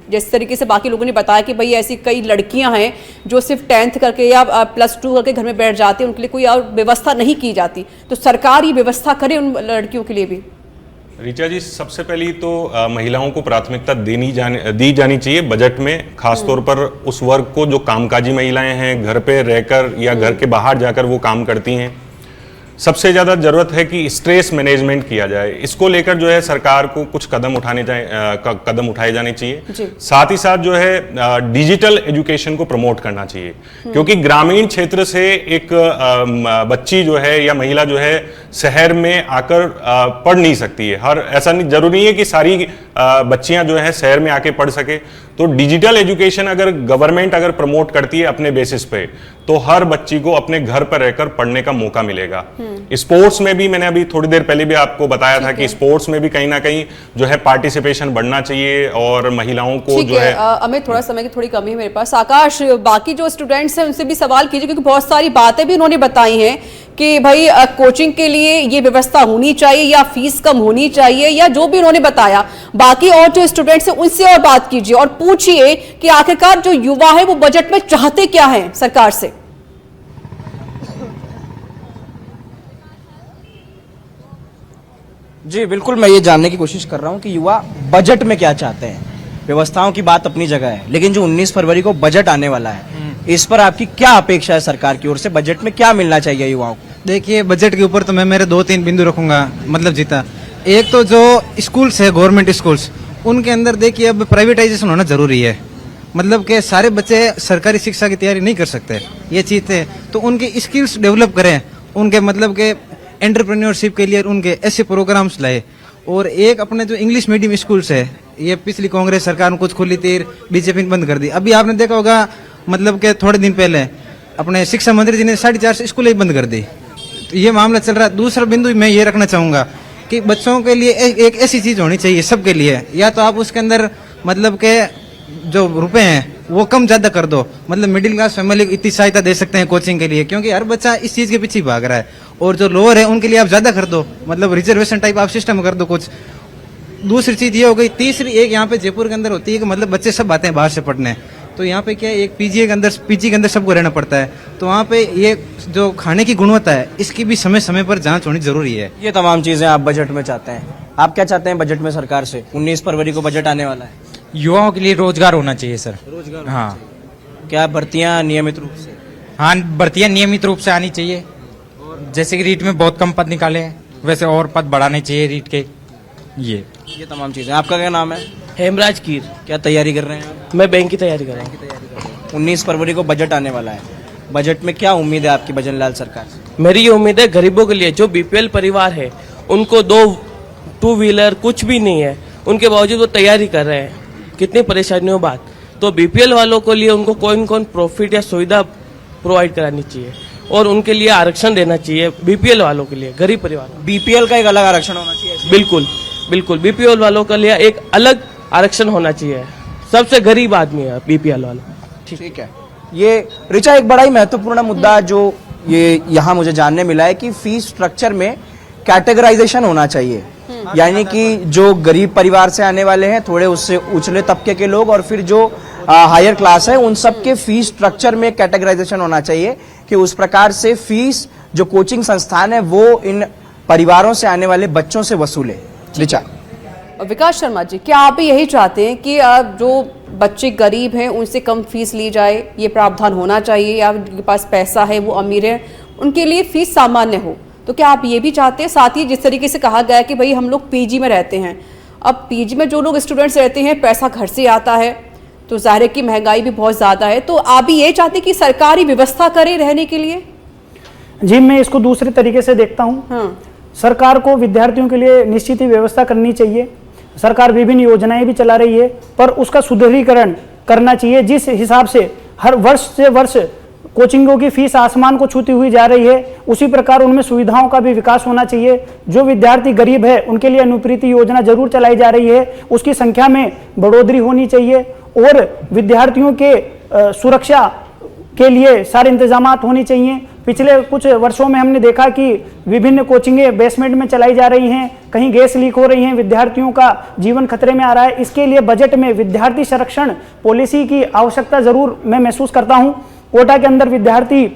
जिस तरीके से बाकी लोगों ने बताया कि भाई ऐसी कई लड़कियां हैं जो सिर्फ 10th करके या +2 करके घर में बैठ जाती हैं, उनके लिए कोई और व्यवस्था नहीं की जाती, तो सरकार ये व्यवस्था करे उन लड़कियों के लिए भी। ऋचा जी, सबसे पहली तो महिलाओं को प्राथमिकता दी जानी चाहिए बजट में, खासतौर पर उस वर्ग को जो कामकाजी महिलाएं हैं, घर पे रहकर या घर के बाहर जाकर वो काम करती हैं। सबसे ज़्यादा ज़रूरत है कि स्ट्रेस मैनेजमेंट किया जाए। इसको लेकर जो है सरकार को कुछ कदम कदम उठाए जाने चाहिए। साथ ही साथ जो है डिजिटल एजुकेशन को प्रमोट करना चाहिए, क्योंकि ग्रामीण क्षेत्र से एक बच्ची जो है या महिला जो है शहर में आकर पढ़ नहीं सकती है। ऐसा नहीं जरूरी है कि सारी बच्चियां जो है शहर में आके पढ़ सके। तो डिजिटल एजुकेशन अगर गवर्नमेंट अगर प्रमोट करती है अपने बेसिस पे, तो हर बच्ची को अपने घर पर रहकर पढ़ने का मौका मिलेगा। स्पोर्ट्स में भी मैंने अभी थोड़ी देर पहले भी आपको बताया था कि स्पोर्ट्स में भी कहीं ना कहीं जो है पार्टिसिपेशन बढ़ना चाहिए और महिलाओं को जो है। अमित, थोड़ा समय की थोड़ी कमी है मेरे पास। आकाश, बाकी जो स्टूडेंट्स हैं उनसे भी सवाल कीजिए, क्योंकि बहुत सारी बातें भी उन्होंने बताई हैं कि भाई कोचिंग के लिए ये व्यवस्था होनी चाहिए या फीस कम होनी चाहिए या जो भी उन्होंने बताया। बाकी और जो स्टूडेंट्स हैं उनसे और बात कीजिए और पूछिए कि आखिरकार जो युवा है वो बजट में चाहते क्या है सरकार से। जी बिल्कुल, मैं ये जानने की कोशिश कर रहा हूं कि युवा बजट में क्या चाहते हैं। व्यवस्थाओं की बात अपनी जगह है, लेकिन जो 19 फरवरी को बजट आने वाला है, इस पर आपकी क्या अपेक्षा है सरकार की ओर से? बजट में क्या मिलना चाहिए युवाओं को? देखिए, बजट के ऊपर तो मैं मेरे 2-3 बिंदु रखूंगा, मतलब जीता। एक तो जो स्कूल्स है, गवर्नमेंट स्कूल्स, उनके अंदर देखिए अब प्राइवेटाइजेशन होना जरूरी है। मतलब कि सारे बच्चे सरकारी शिक्षा की तैयारी नहीं कर सकते, ये चीज है। तो उनकी स्किल्स डेवलप करें, उनके मतलब के एंटरप्रेन्योरशिप के लिए उनके ऐसे प्रोग्राम्स लाए। और एक अपने जो इंग्लिश मीडियम स्कूल्स है, ये पिछली कांग्रेस सरकार ने कुछ खोली थी, बीजेपी ने बंद कर दी। अभी आपने देखा होगा, मतलब के थोड़े दिन पहले अपने शिक्षा मंत्री जी ने 450 स्कूलें बंद कर दी। तो ये मामला चल रहा है। दूसरा बिंदु मैं ये रखना चाहूंगा कि बच्चों के लिए एक ऐसी चीज होनी चाहिए सबके लिए, या तो आप उसके अंदर मतलब के जो रुपए हैं वो कम ज्यादा कर दो। मतलब मिडिल क्लास फैमिली को इतनी सहायता दे सकते हैं कोचिंग के लिए, क्योंकि हर बच्चा इस चीज के पीछे भाग रहा है। और जो लोअर है उनके लिए आप ज्यादा कर दो, मतलब रिजर्वेशन टाइप आप सिस्टम कर दो कुछ। दूसरी चीज ये हो गई। तीसरी एक यहाँ पे जयपुर के अंदर होती है कि मतलब बच्चे सब आते हैं बाहर से पढ़ने, तो यहाँ पे क्या है, एक पीजी के अंदर सबको रहना पड़ता है। तो वहाँ पे ये जो खाने की गुणवत्ता है, इसकी भी समय समय पर जांच होनी जरूरी है। ये तमाम चीजें आप बजट में चाहते हैं। आप क्या चाहते हैं बजट में सरकार से? 19 फरवरी को बजट आने वाला है। युवाओं के लिए रोजगार होना चाहिए सर। रोजगार? हाँ। क्या भर्तियां नियमित रूप से? हाँ, भर्तियां नियमित रूप से आनी चाहिए। जैसे कि रीट में बहुत कम पद निकाले हैं, वैसे और पद बढ़ाने चाहिए रीट के। ये तमाम चीजें। आपका क्या नाम है? हेमराज कीर। क्या तैयारी कर रहे हैं? मैं बैंक की तैयारी कर रहा हूँ। 19 फरवरी को बजट आने वाला है। बजट में क्या उम्मीद है आपकी भजन लाल सरकार से? मेरी ये उम्मीद है गरीबों के लिए, जो बीपीएल परिवार है उनको 2 व्हीलर कुछ भी नहीं है, उनके बावजूद वो तैयारी कर रहे हैं। कितनी परेशानियों बात। तो बीपीएल वालों के लिए उनको कौन प्रॉफिट या सुविधा प्रोवाइड करानी चाहिए और उनके लिए आरक्षण देना चाहिए। बीपीएल वालों के लिए, गरीब परिवार। बीपीएल का एक अलग आरक्षण होना चाहिए। बिल्कुल बिल्कुल, बीपीएल वालों के लिए एक अलग आरक्षण होना चाहिए। सबसे गरीब आदमी है बीपीएल वाला। ठीक है। ये ऋचा, एक बड़ा ही महत्वपूर्ण मुद्दा जो ये यहाँ मुझे जानने मिला है कि फीस स्ट्रक्चर में कैटेगराइजेशन होना चाहिए, यानी कि जो गरीब परिवार से आने वाले हैं, थोड़े उससे उछले तबके के लोग, और फिर जो हायर क्लास है, उन सब के फीस स्ट्रक्चर में कैटेगराइजेशन होना चाहिए कि उस प्रकार से फीस जो कोचिंग संस्थान है वो इन परिवारों से आने वाले बच्चों से वसूले। ऋचा। विकास शर्मा जी, क्या आप भी यही चाहते हैं कि जो बच्चे गरीब हैं उनसे कम फीस ली जाए, ये प्रावधान होना चाहिए, या जिनके पास पैसा है वो अमीर है उनके लिए फीस सामान्य हो? तो क्या आप ये भी चाहते हैं? साथ ही जिस तरीके से कहा गया कि भाई हम लोग पीजी में रहते हैं, अब पीजी में जो लोग स्टूडेंट्स रहते हैं पैसा घर से आता है, तो जाहिर है कि महंगाई भी बहुत ज़्यादा है, तो आप भी ये चाहते कि सरकार ही व्यवस्था करे रहने के लिए? जी, मैं इसको दूसरे तरीके से देखता हूँ। सरकार को विद्यार्थियों के लिए निश्चित ही व्यवस्था करनी चाहिए। सरकार विभिन्न योजनाएं भी चला रही है, पर उसका सुदृढ़ीकरण करना चाहिए। जिस हिसाब से हर वर्ष से वर्ष कोचिंगों की फीस आसमान को छूती हुई जा रही है, उसी प्रकार उनमें सुविधाओं का भी विकास होना चाहिए। जो विद्यार्थी गरीब है उनके लिए अनुप्रीति योजना जरूर चलाई जा रही है, उसकी संख्या में बढ़ोतरी होनी चाहिए और विद्यार्थियों के सुरक्षा के लिए सारे इंतजाम होने चाहिए। पिछले कुछ वर्षों में हमने देखा कि विभिन्न कोचिंगें बेसमेंट में चलाई जा रही हैं, कहीं गैस लीक हो रही हैं, विद्यार्थियों का जीवन खतरे में आ रहा है। इसके लिए बजट में विद्यार्थी संरक्षण पॉलिसी की आवश्यकता जरूर मैं महसूस करता हूं। कोटा के अंदर विद्यार्थी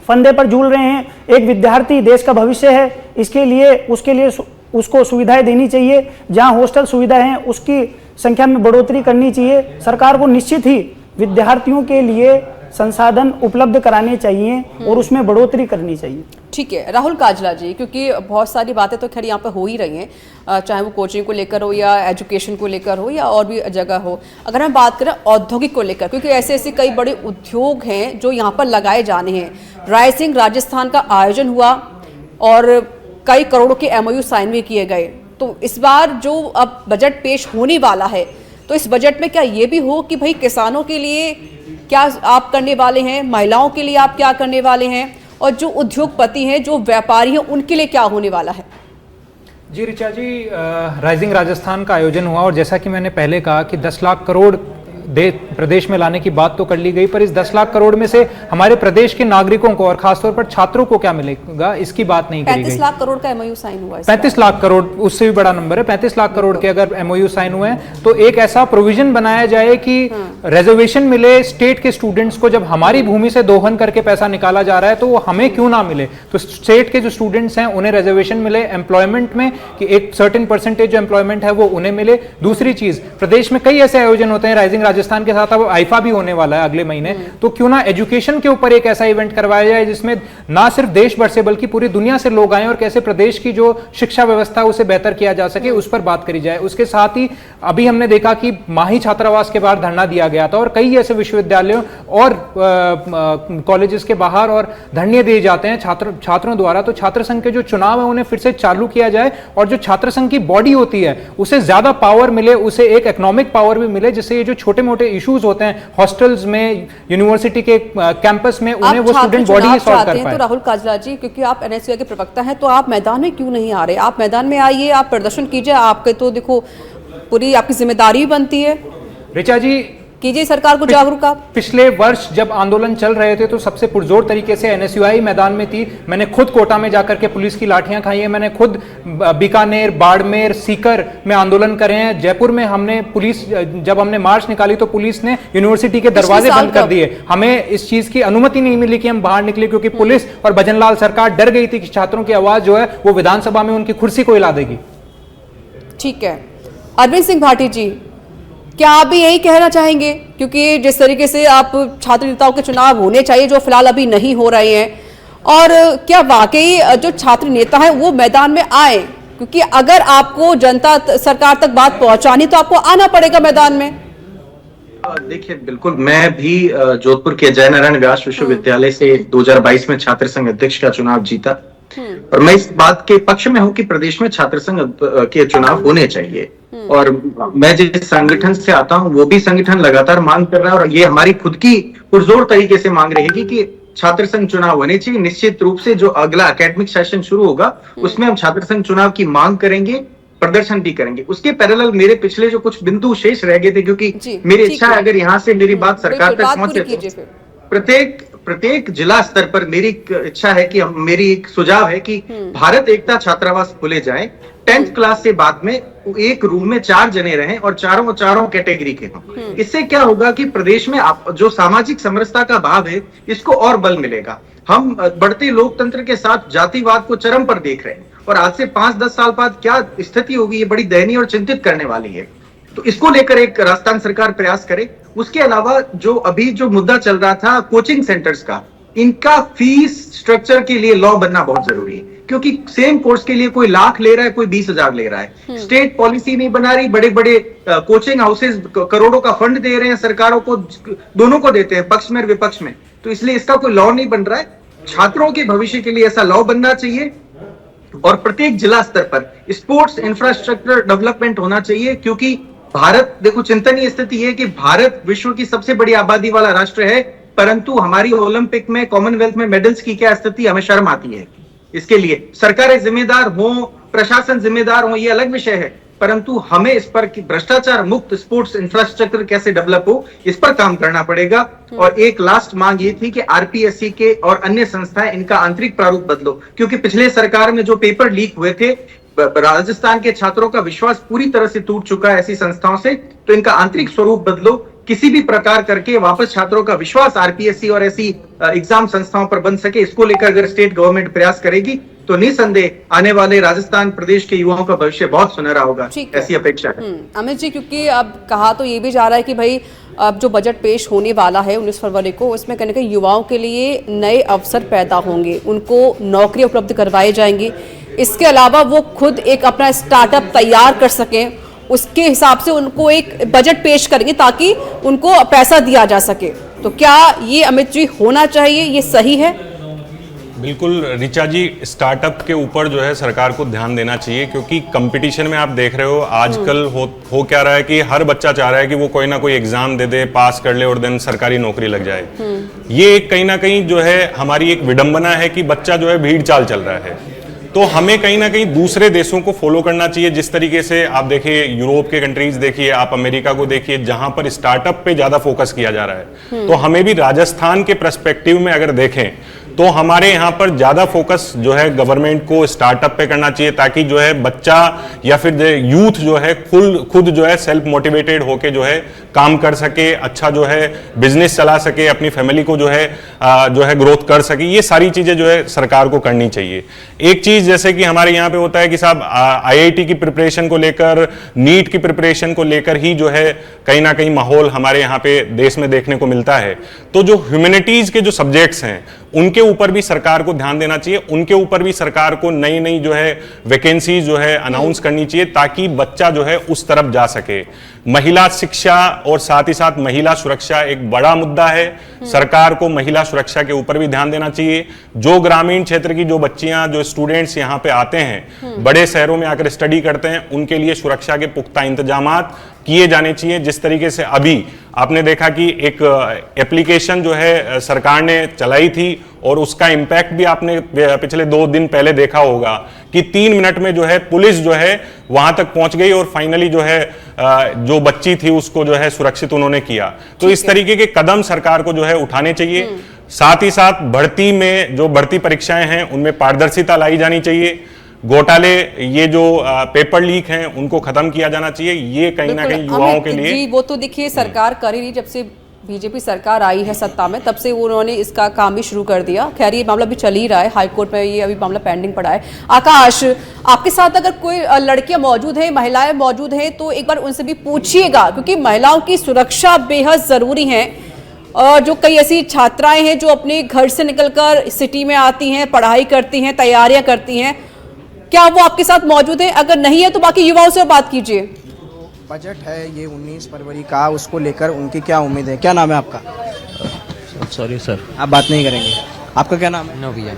फंदे पर झूल रहे हैं। एक विद्यार्थी देश का भविष्य है, इसके लिए उसको सुविधाएं देनी चाहिए। जहां हॉस्टल सुविधा है उसकी संख्या में बढ़ोतरी करनी चाहिए। सरकार को निश्चित ही विद्यार्थियों के लिए संसाधन उपलब्ध कराने चाहिए और उसमें बढ़ोतरी करनी चाहिए। ठीक है राहुल काजला जी, क्योंकि बहुत सारी बातें तो खैर यहाँ पर हो ही रही हैं, चाहे वो कोचिंग को लेकर हो या एजुकेशन को लेकर हो या और भी जगह हो। अगर हम बात करें औद्योगिक को लेकर, क्योंकि ऐसे ऐसे कई बड़े उद्योग हैं जो यहाँ पर लगाए जाने हैं। राइजिंग राजस्थान का आयोजन हुआ और कई करोड़ों के MOU साइन भी किए गए। तो इस बार जो अब बजट पेश होने वाला है, तो इस बजट में क्या ये भी हो कि भाई किसानों के लिए क्या आप करने वाले हैं, महिलाओं के लिए आप क्या करने वाले हैं, और जो उद्योगपति हैं, जो व्यापारी हैं, उनके लिए क्या होने वाला है? जी ऋचा जी, राइजिंग राजस्थान का आयोजन हुआ और जैसा कि मैंने पहले कहा कि 10 लाख करोड़ प्रदेश में लाने की बात तो कर ली गई, पर इस 10 लाख करोड़ में से हमारे प्रदेश के नागरिकों को और खासतौर पर छात्रों को क्या मिलेगा, इसकी बात नहीं करी गई। 35 लाख करोड़ का MOU साइन हुआ है। 35 लाख करोड़, उससे भी बड़ा नंबर है। 35 लाख करोड़ के अगर MOU साइन हुए हैं तो एक ऐसा प्रोविजन बनाया जाए कि रिजर्वेशन मिले स्टेट के स्टूडेंट्स को। जब हमारी भूमि से दोहन करके पैसा निकाला जा रहा है तो वो हमें क्यों ना मिले? तो स्टेट के जो स्टूडेंट्स हैं उन्हें रिजर्वेशन मिले एम्प्लॉयमेंट में, कि एक सर्टेन परसेंटेज जो एम्प्लॉयमेंट है वो उन्हें मिले। दूसरी चीज, प्रदेश में कई ऐसे आयोजन होते हैं, राइजिंग राजस्थान के साथ अब आईफा भी होने वाला है अगले महीने, तो क्यों ना एजुकेशन के ऊपर एक ऐसा इवेंट करवाया जाए जिसमें ना सिर्फ देश भर से बल्कि पूरी दुनिया से लोग आए और कैसे प्रदेश की जो शिक्षा व्यवस्था उसे बेहतर किया जा सके उस पर बात करी जाए। उसके साथ ही अभी हमने देखा कि माही छात्रावास के बाहर धरना दिया गया था और कई ऐसे विश्वविद्यालयों और कॉलेजेस के बाहर और धरने दिए जाते हैं छात्रों द्वारा। तो छात्र संघ के जो चुनाव है उन्हें फिर से चालू किया जाए और जो छात्र संघ की बॉडी होती है उसे ज्यादा पावर मिले, उसे एक इकोनॉमिक पावर भी मिले, जिससे ये जो छोटे मोटे इश्यूज होते हैं हॉस्टल्स में, यूनिवर्सिटी के कैंपस में, उन्हें वो स्टूडेंट बॉडी ही सॉल्व कर पाए। तो राहुल काजला जी, क्योंकि आप NSUI के प्रवक्ता हैं, तो आप मैदान में क्यों नहीं आ रहे? आप मैदान में आइए, आप प्रदर्शन कीजिए, आपके तो देखो पूरी आपकी जिम्मेदारी भी बनती है। ऋचा जी, कीजिए सरकार को जागरूक आप। पिछले वर्ष जब आंदोलन चल रहे थे तो सबसे पुरजोर तरीके से NSUI मैदान में थी। मैंने खुद कोटा में जाकर के पुलिस की लाठियां खाई है, मैंने खुद बीकानेर, बाड़मेर, सीकर में आंदोलन करे हैं। जयपुर में हमने जब हमने मार्च निकाली तो पुलिस ने यूनिवर्सिटी के दरवाजे बंद कर दिए। हमें इस चीज की अनुमति नहीं मिली कि हम बाहर निकले, क्योंकि पुलिस और भजनलाल सरकार डर गई थी कि छात्रों की आवाज जो है वो विधानसभा में उनकी कुर्सी को हिला देगी। ठीक है, अरविंद सिंह भाटी जी, क्या आप भी यही कहना चाहेंगे? क्योंकि जिस तरीके से आप छात्र नेताओं के चुनाव होने चाहिए जो फिलहाल अभी नहीं हो रहे हैं, और क्या वाकई जो छात्र नेता है वो मैदान में आए? क्योंकि अगर आपको जनता सरकार तक बात पहुंचानी तो आपको आना पड़ेगा मैदान में। देखिए, बिल्कुल, मैं भी जोधपुर के जयनारायण व्यास विश्वविद्यालय से 2022 में छात्र संघ अध्यक्ष का चुनाव जीता और मैं इस बात के पक्ष में हूं कि प्रदेश में छात्र संघ के चुनाव होने चाहिए। और मैं जिस संगठन से आता हूं वो भी संगठन लगातार मांग कर रहा है और ये हमारी खुद की पुरजोर तरीके से मांग रहेगी कि छात्र संघ चुनाव होने चाहिए। निश्चित रूप से जो अगला एकेडमिक सेशन शुरू होगा उसमें हम छात्र संघ चुनाव की मांग करेंगे, प्रदर्शन भी करेंगे। उसके पैरेलल मेरे पिछले जो कुछ बिंदु शेष रह गए थे, क्योंकि मेरी इच्छा है अगर यहाँ से मेरी बात सरकार तक पहुंचे, प्रत्येक जिला स्तर पर मेरी इच्छा है कि मेरी एक सुझाव है कि भारत एकता छात्रावास खुले जाए। 10th क्लास से बाद में एक रूम में 4 जने रहें और चारों कैटेगरी के हों। इससे क्या होगा कि प्रदेश में जो सामाजिक समरसता का भाव है इसको और बल मिलेगा। हम बढ़ते लोकतंत्र के साथ जातिवाद को चरम पर देख रहे हैं और आज से 5-10 साल बाद क्या स्थिति होगी ये बड़ी दयनीय और चिंतित करने वाली है। तो इसको लेकर एक राजस्थान सरकार प्रयास करे। उसके अलावा जो मुद्दा चल रहा था कोचिंग सेंटर्स का, इनका फीस स्ट्रक्चर के लिए लॉ बनना बहुत जरूरी है, क्योंकि सेम कोर्स के लिए कोई लाख ले रहा है, कोई 20,000 ले रहा है। स्टेट पॉलिसी नहीं बना रही, बड़े बड़े कोचिंग हाउसेज करोड़ों का फंड दे रहे हैं सरकारों को, दोनों को देते हैं, पक्ष में और विपक्ष में। तो इसलिए इसका कोई लॉ नहीं बन रहा है। छात्रों के भविष्य के लिए ऐसा लॉ बनना चाहिए और प्रत्येक जिला स्तर पर स्पोर्ट्स इंफ्रास्ट्रक्चर डेवलपमेंट होना चाहिए, क्योंकि भारत, देखो चिंतनीय स्थिति है कि भारत विश्व की सबसे बड़ी आबादी वाला राष्ट्र है, परंतु हमारी ओलंपिक में, कॉमनवेल्थ में मेडल्स की क्या स्थिति, हमें शर्म आती है। इसके लिए सरकारें जिम्मेदार हो, प्रशासन जिम्मेदार हो, ये अलग विषय है, परंतु हमें इस पर भ्रष्टाचार मुक्त स्पोर्ट्स इंफ्रास्ट्रक्चर कैसे डेवलप हो, इस पर काम करना पड़ेगा। और एक लास्ट मांग ये थी कि आरपीएससी के और अन्य संस्थाएं इनका आंतरिक प्रारूप बदलो, क्योंकि पिछले सरकार में जो पेपर लीक हुए थे, राजस्थान के छात्रों का विश्वास पूरी तरह से टूट चुका है ऐसी संस्थाओं से। तो इनका आंतरिक स्वरूप बदलो, किसी भी प्रकार करके वापस छात्रों का विश्वास आरपीएससी और ऐसी एग्जाम संस्थाओं पर बन सके, इसको लेकर अगर स्टेट गवर्नमेंट प्रयास करेगी तो निसंदेह आने वाले राजस्थान प्रदेश के युवाओं का भविष्य बहुत सुनहरा होगा, ऐसी अपेक्षा है। अमित जी, क्योंकि अब कहा तो ये भी जा रहा है कि भाई अब जो बजट पेश होने वाला है 19 फरवरी को, उसमें कहीं ना कहीं युवाओं के लिए नए अवसर पैदा होंगे, उनको नौकरी उपलब्ध करवाई जाएंगी। इसके अलावा वो खुद एक अपना स्टार्टअप तैयार कर सकें, उसके हिसाब से उनको एक बजट पेश करेंगे ताकि उनको पैसा दिया जा सके। तो क्या ये अमित जी होना चाहिए, ये सही है? बिल्कुल ऋचा जी, स्टार्टअप के ऊपर जो है सरकार को ध्यान देना चाहिए, क्योंकि कंपटीशन में आप देख रहे हो आजकल हो क्या रहा है कि हर बच्चा चाह रहा है कि वो कोई ना कोई एग्जाम दे दे, पास कर ले और देन सरकारी नौकरी लग जाए। ये कहीं ना कहीं जो है हमारी एक विडंबना है कि बच्चा जो है भीड़ चाल चल रहा है। तो हमें कहीं ना कहीं दूसरे देशों को फॉलो करना चाहिए, जिस तरीके से आप देखिए यूरोप के कंट्रीज देखिए, आप अमेरिका को देखिए, जहां पर स्टार्टअप पे ज्यादा फोकस किया जा रहा है। तो हमें भी राजस्थान के पर्सपेक्टिव में अगर देखें तो हमारे यहाँ पर ज्यादा फोकस जो है गवर्नमेंट को स्टार्टअप पे करना चाहिए, ताकि जो है बच्चा या फिर यूथ जो है खुद जो है सेल्फ मोटिवेटेड होके जो है काम कर सके, अच्छा जो है बिजनेस चला सके, अपनी फैमिली को जो है ग्रोथ कर सके। ये सारी चीजें जो है सरकार को करनी चाहिए। एक चीज जैसे कि हमारे यहाँ पे होता है कि साहब आईआईटी की प्रिपरेशन को लेकर, नीट की प्रिपरेशन को लेकर ही जो है कहीं ना कहीं माहौल हमारे यहाँ पे देश में देखने को मिलता है। तो जो ह्यूमैनिटीज के जो सब्जेक्ट्स हैं उनके ऊपर भी सरकार को ध्यान देना चाहिए, उनके ऊपर भी सरकार को नई नई जो है वैकेंसीज जो है अनाउंस करनी चाहिए, ताकि बच्चा जो है उस तरफ जा सके। महिला शिक्षा और साथ ही साथ महिला सुरक्षा एक बड़ा मुद्दा है, सरकार को महिला सुरक्षा के ऊपर भी ध्यान देना चाहिए। जो ग्रामीण क्षेत्र की जो बच्चियां, जो स्टूडेंट्स यहाँ पे आते हैं, बड़े शहरों में आकर स्टडी करते हैं, उनके लिए सुरक्षा के पुख्ता इंतजामात किए जाने चाहिए। जिस तरीके से अभी आपने देखा कि एक एप्लीकेशन जो है सरकार ने चलाई थी और उसका इंपैक्ट भी आपने पिछले 2 दिन पहले देखा होगा कि 3 मिनट में जो है पुलिस जो है वहां तक पहुंच गई और फाइनली जो है जो बच्ची थी उसको जो है सुरक्षित उन्होंने किया। तो इस तरीके के कदम सरकार को जो है उठाने चाहिए। साथ ही साथ भर्ती में जो भर्ती परीक्षाएं हैं उनमें पारदर्शिता लाई जानी चाहिए। घोटाले, ये जो पेपर लीक हैं उनको खत्म किया जाना चाहिए। ये कहीं ना कहीं युवाओं के लिए जी, वो तो देखिए सरकार कर ही रही, जब से बीजेपी सरकार आई है सत्ता में तब से उन्होंने इसका काम भी शुरू कर दिया। खैर ये मामला भी चल ही रहा है, हाई कोर्ट में ये अभी मामला पेंडिंग पड़ा है। आकाश, आपके साथ अगर कोई लड़कियां मौजूद हैं, महिलाएं मौजूद हैं, तो एक बार उनसे भी पूछिएगा, क्योंकि महिलाओं की सुरक्षा बेहद जरूरी है। और जो कई ऐसी छात्राएं हैं जो अपने घर से निकलकर सिटी में आती हैं, पढ़ाई करती हैं, तैयारियां करती हैं, क्या वो आपके साथ मौजूद हैं? अगर नहीं है तो बाकी युवाओं से बात कीजिए। बजट है ये 19 फरवरी का, उसको लेकर उनकी क्या उम्मीद है? क्या नाम है आपका? सॉरी सर, आप बात नहीं करेंगे। आपका क्या नाम है? नो भैया।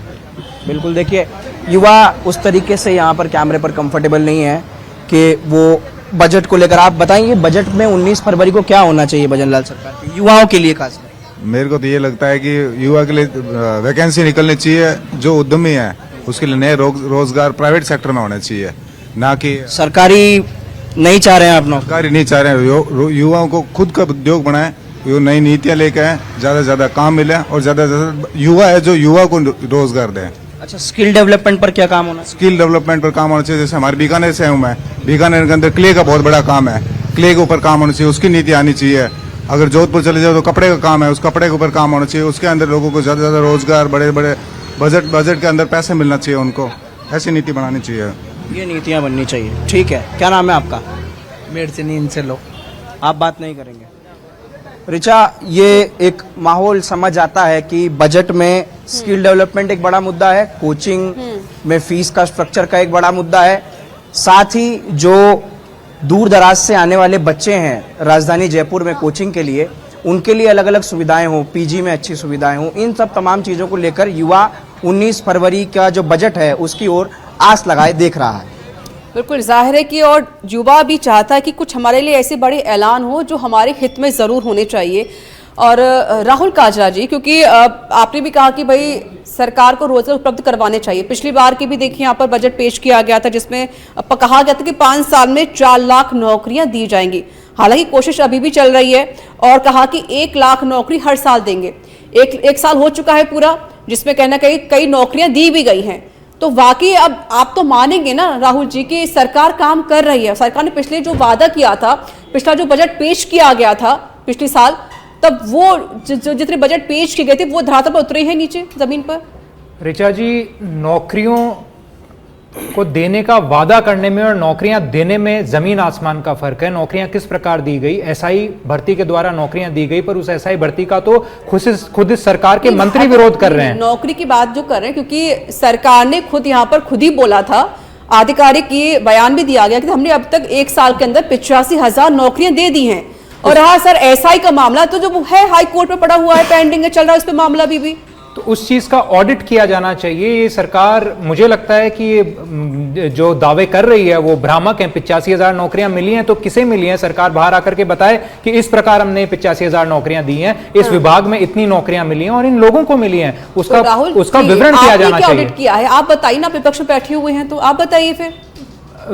बिल्कुल, देखिए युवा उस तरीके से यहाँ पर कैमरे पर कंफर्टेबल नहीं है कि वो बजट को लेकर, आप बताएंगे बजट में 19 फरवरी को क्या होना चाहिए भजनलाल सरकार के युवाओं के लिए खासकर? मेरे को तो ये लगता है कि युवा के लिए वैकेंसी निकलनी चाहिए, जो उद्यमी है उसके लिए नए रोजगार प्राइवेट सेक्टर में होने चाहिए, ना कि सरकारी नहीं चाह रहे हैं आप? सरकारी नहीं चाह रहे हैं, युवाओं को खुद का उद्योग बनाए, वो नई नीतियां लेके आए, ज्यादा से ज्यादा काम मिले और ज्यादा से ज्यादा युवा है जो युवा को रोजगार दें। अच्छा, स्किल डेवलपमेंट पर क्या काम होना? स्किल डेवलपमेंट पर काम होना चाहिए। जैसे हमारे बीकानेर से हूँ मैं, बीकानेर के अंदर क्ले का बहुत बड़ा काम है, क्ले के ऊपर काम होना चाहिए, उसकी नीति आनी चाहिए। अगर जोधपुर चले जाओ तो कपड़े का काम है, उस कपड़े के ऊपर काम होना चाहिए, उसके अंदर लोगों को ज्यादा से ज्यादा रोजगार, बड़े बड़े बजट के अंदर पैसे मिलना चाहिए उनको, ऐसी नीति बनानी चाहिए। ये नीतियाँ बननी चाहिए, ठीक है। क्या नाम है आपका? मेडचनी इनसे लो। आप बात नहीं करेंगे? ऋचा, ये एक माहौल समझ आता है कि बजट में स्किल डेवलपमेंट एक बड़ा मुद्दा है, कोचिंग में फीस का स्ट्रक्चर का एक बड़ा मुद्दा है। साथ ही जो दूर दराज से आने वाले बच्चे हैं राजधानी जयपुर में कोचिंग के लिए, उनके लिए अलग अलग सुविधाएं हो, पीजी में अच्छी सुविधाएं हो, इन सब तमाम चीज़ों को लेकर युवा 19 फरवरी का जो बजट है उसकी ओर आस लगाए देख रहा है। बिल्कुल जाहिर है कि और युवा भी चाहता है कि कुछ हमारे लिए ऐसे बड़े ऐलान हो जो हमारे हित में ज़रूर होने चाहिए। और राहुल काजरा जी, क्योंकि आपने भी कहा कि भाई सरकार को रोजगार उपलब्ध करवाने चाहिए। पिछली बार की भी देखिए यहाँ पर बजट पेश किया गया था जिसमें कहा गया था कि 5 साल में 4 लाख नौकरियां दी जाएंगी। हालांकि कोशिश अभी भी चल रही है और कहा कि 1 लाख नौकरी हर साल देंगे। एक साल हो चुका है पूरा, जिसमें कहना कई नौकरियां दी भी गई हैं। तो वाकई अब आप तो मानेंगे ना राहुल जी कि सरकार काम कर रही है। सरकार ने पिछले जो वादा किया था, पिछला जो बजट पेश किया गया था पिछले साल, तब वो जितने बजट पेश किए गए थे वो धरातल पर उतरे हैं नीचे जमीन पर। ऋचा जी, नौकरियों को देने का वादा करने में और नौकरियां देने में जमीन आसमान का फर्क है। नौकरियां किस प्रकार दी गई, एसआई भर्ती के द्वारा नौकरियां दी गई, पर उस एसआई भर्ती का तो खुद इस सरकार के मंत्री विरोध कर रहे हैं। नौकरी की बात जो कर रहे हैं, क्योंकि सरकार ने खुद ही बोला था, आधिकारिक ये बयान भी दिया गया कि हमने अब तक 1 साल के अंदर 85,000 नौकरियां दे दी हैं। और रहा सर एसआई का मामला, तो जो है हाई कोर्ट में पड़ा हुआ है, पेंडिंग है, चल रहा है उस पर मामला अभी भी। तो उस चीज का ऑडिट किया जाना चाहिए। ये सरकार, मुझे लगता है कि ये जो दावे कर रही है वो भ्रामक हैं। 85,000 नौकरियां मिली हैं तो किसे मिली हैं? सरकार बाहर आकर के बताए कि इस प्रकार हमने 85,000 नौकरियां दी हैं, इस विभाग में इतनी नौकरियां मिली हैं और इन लोगों को मिली हैं, उसका विवरण किया जाना चाहिए। ऑडिट किया है आप बताइए ना, विपक्ष में बैठे हुए हैं तो आप बताइए फिर।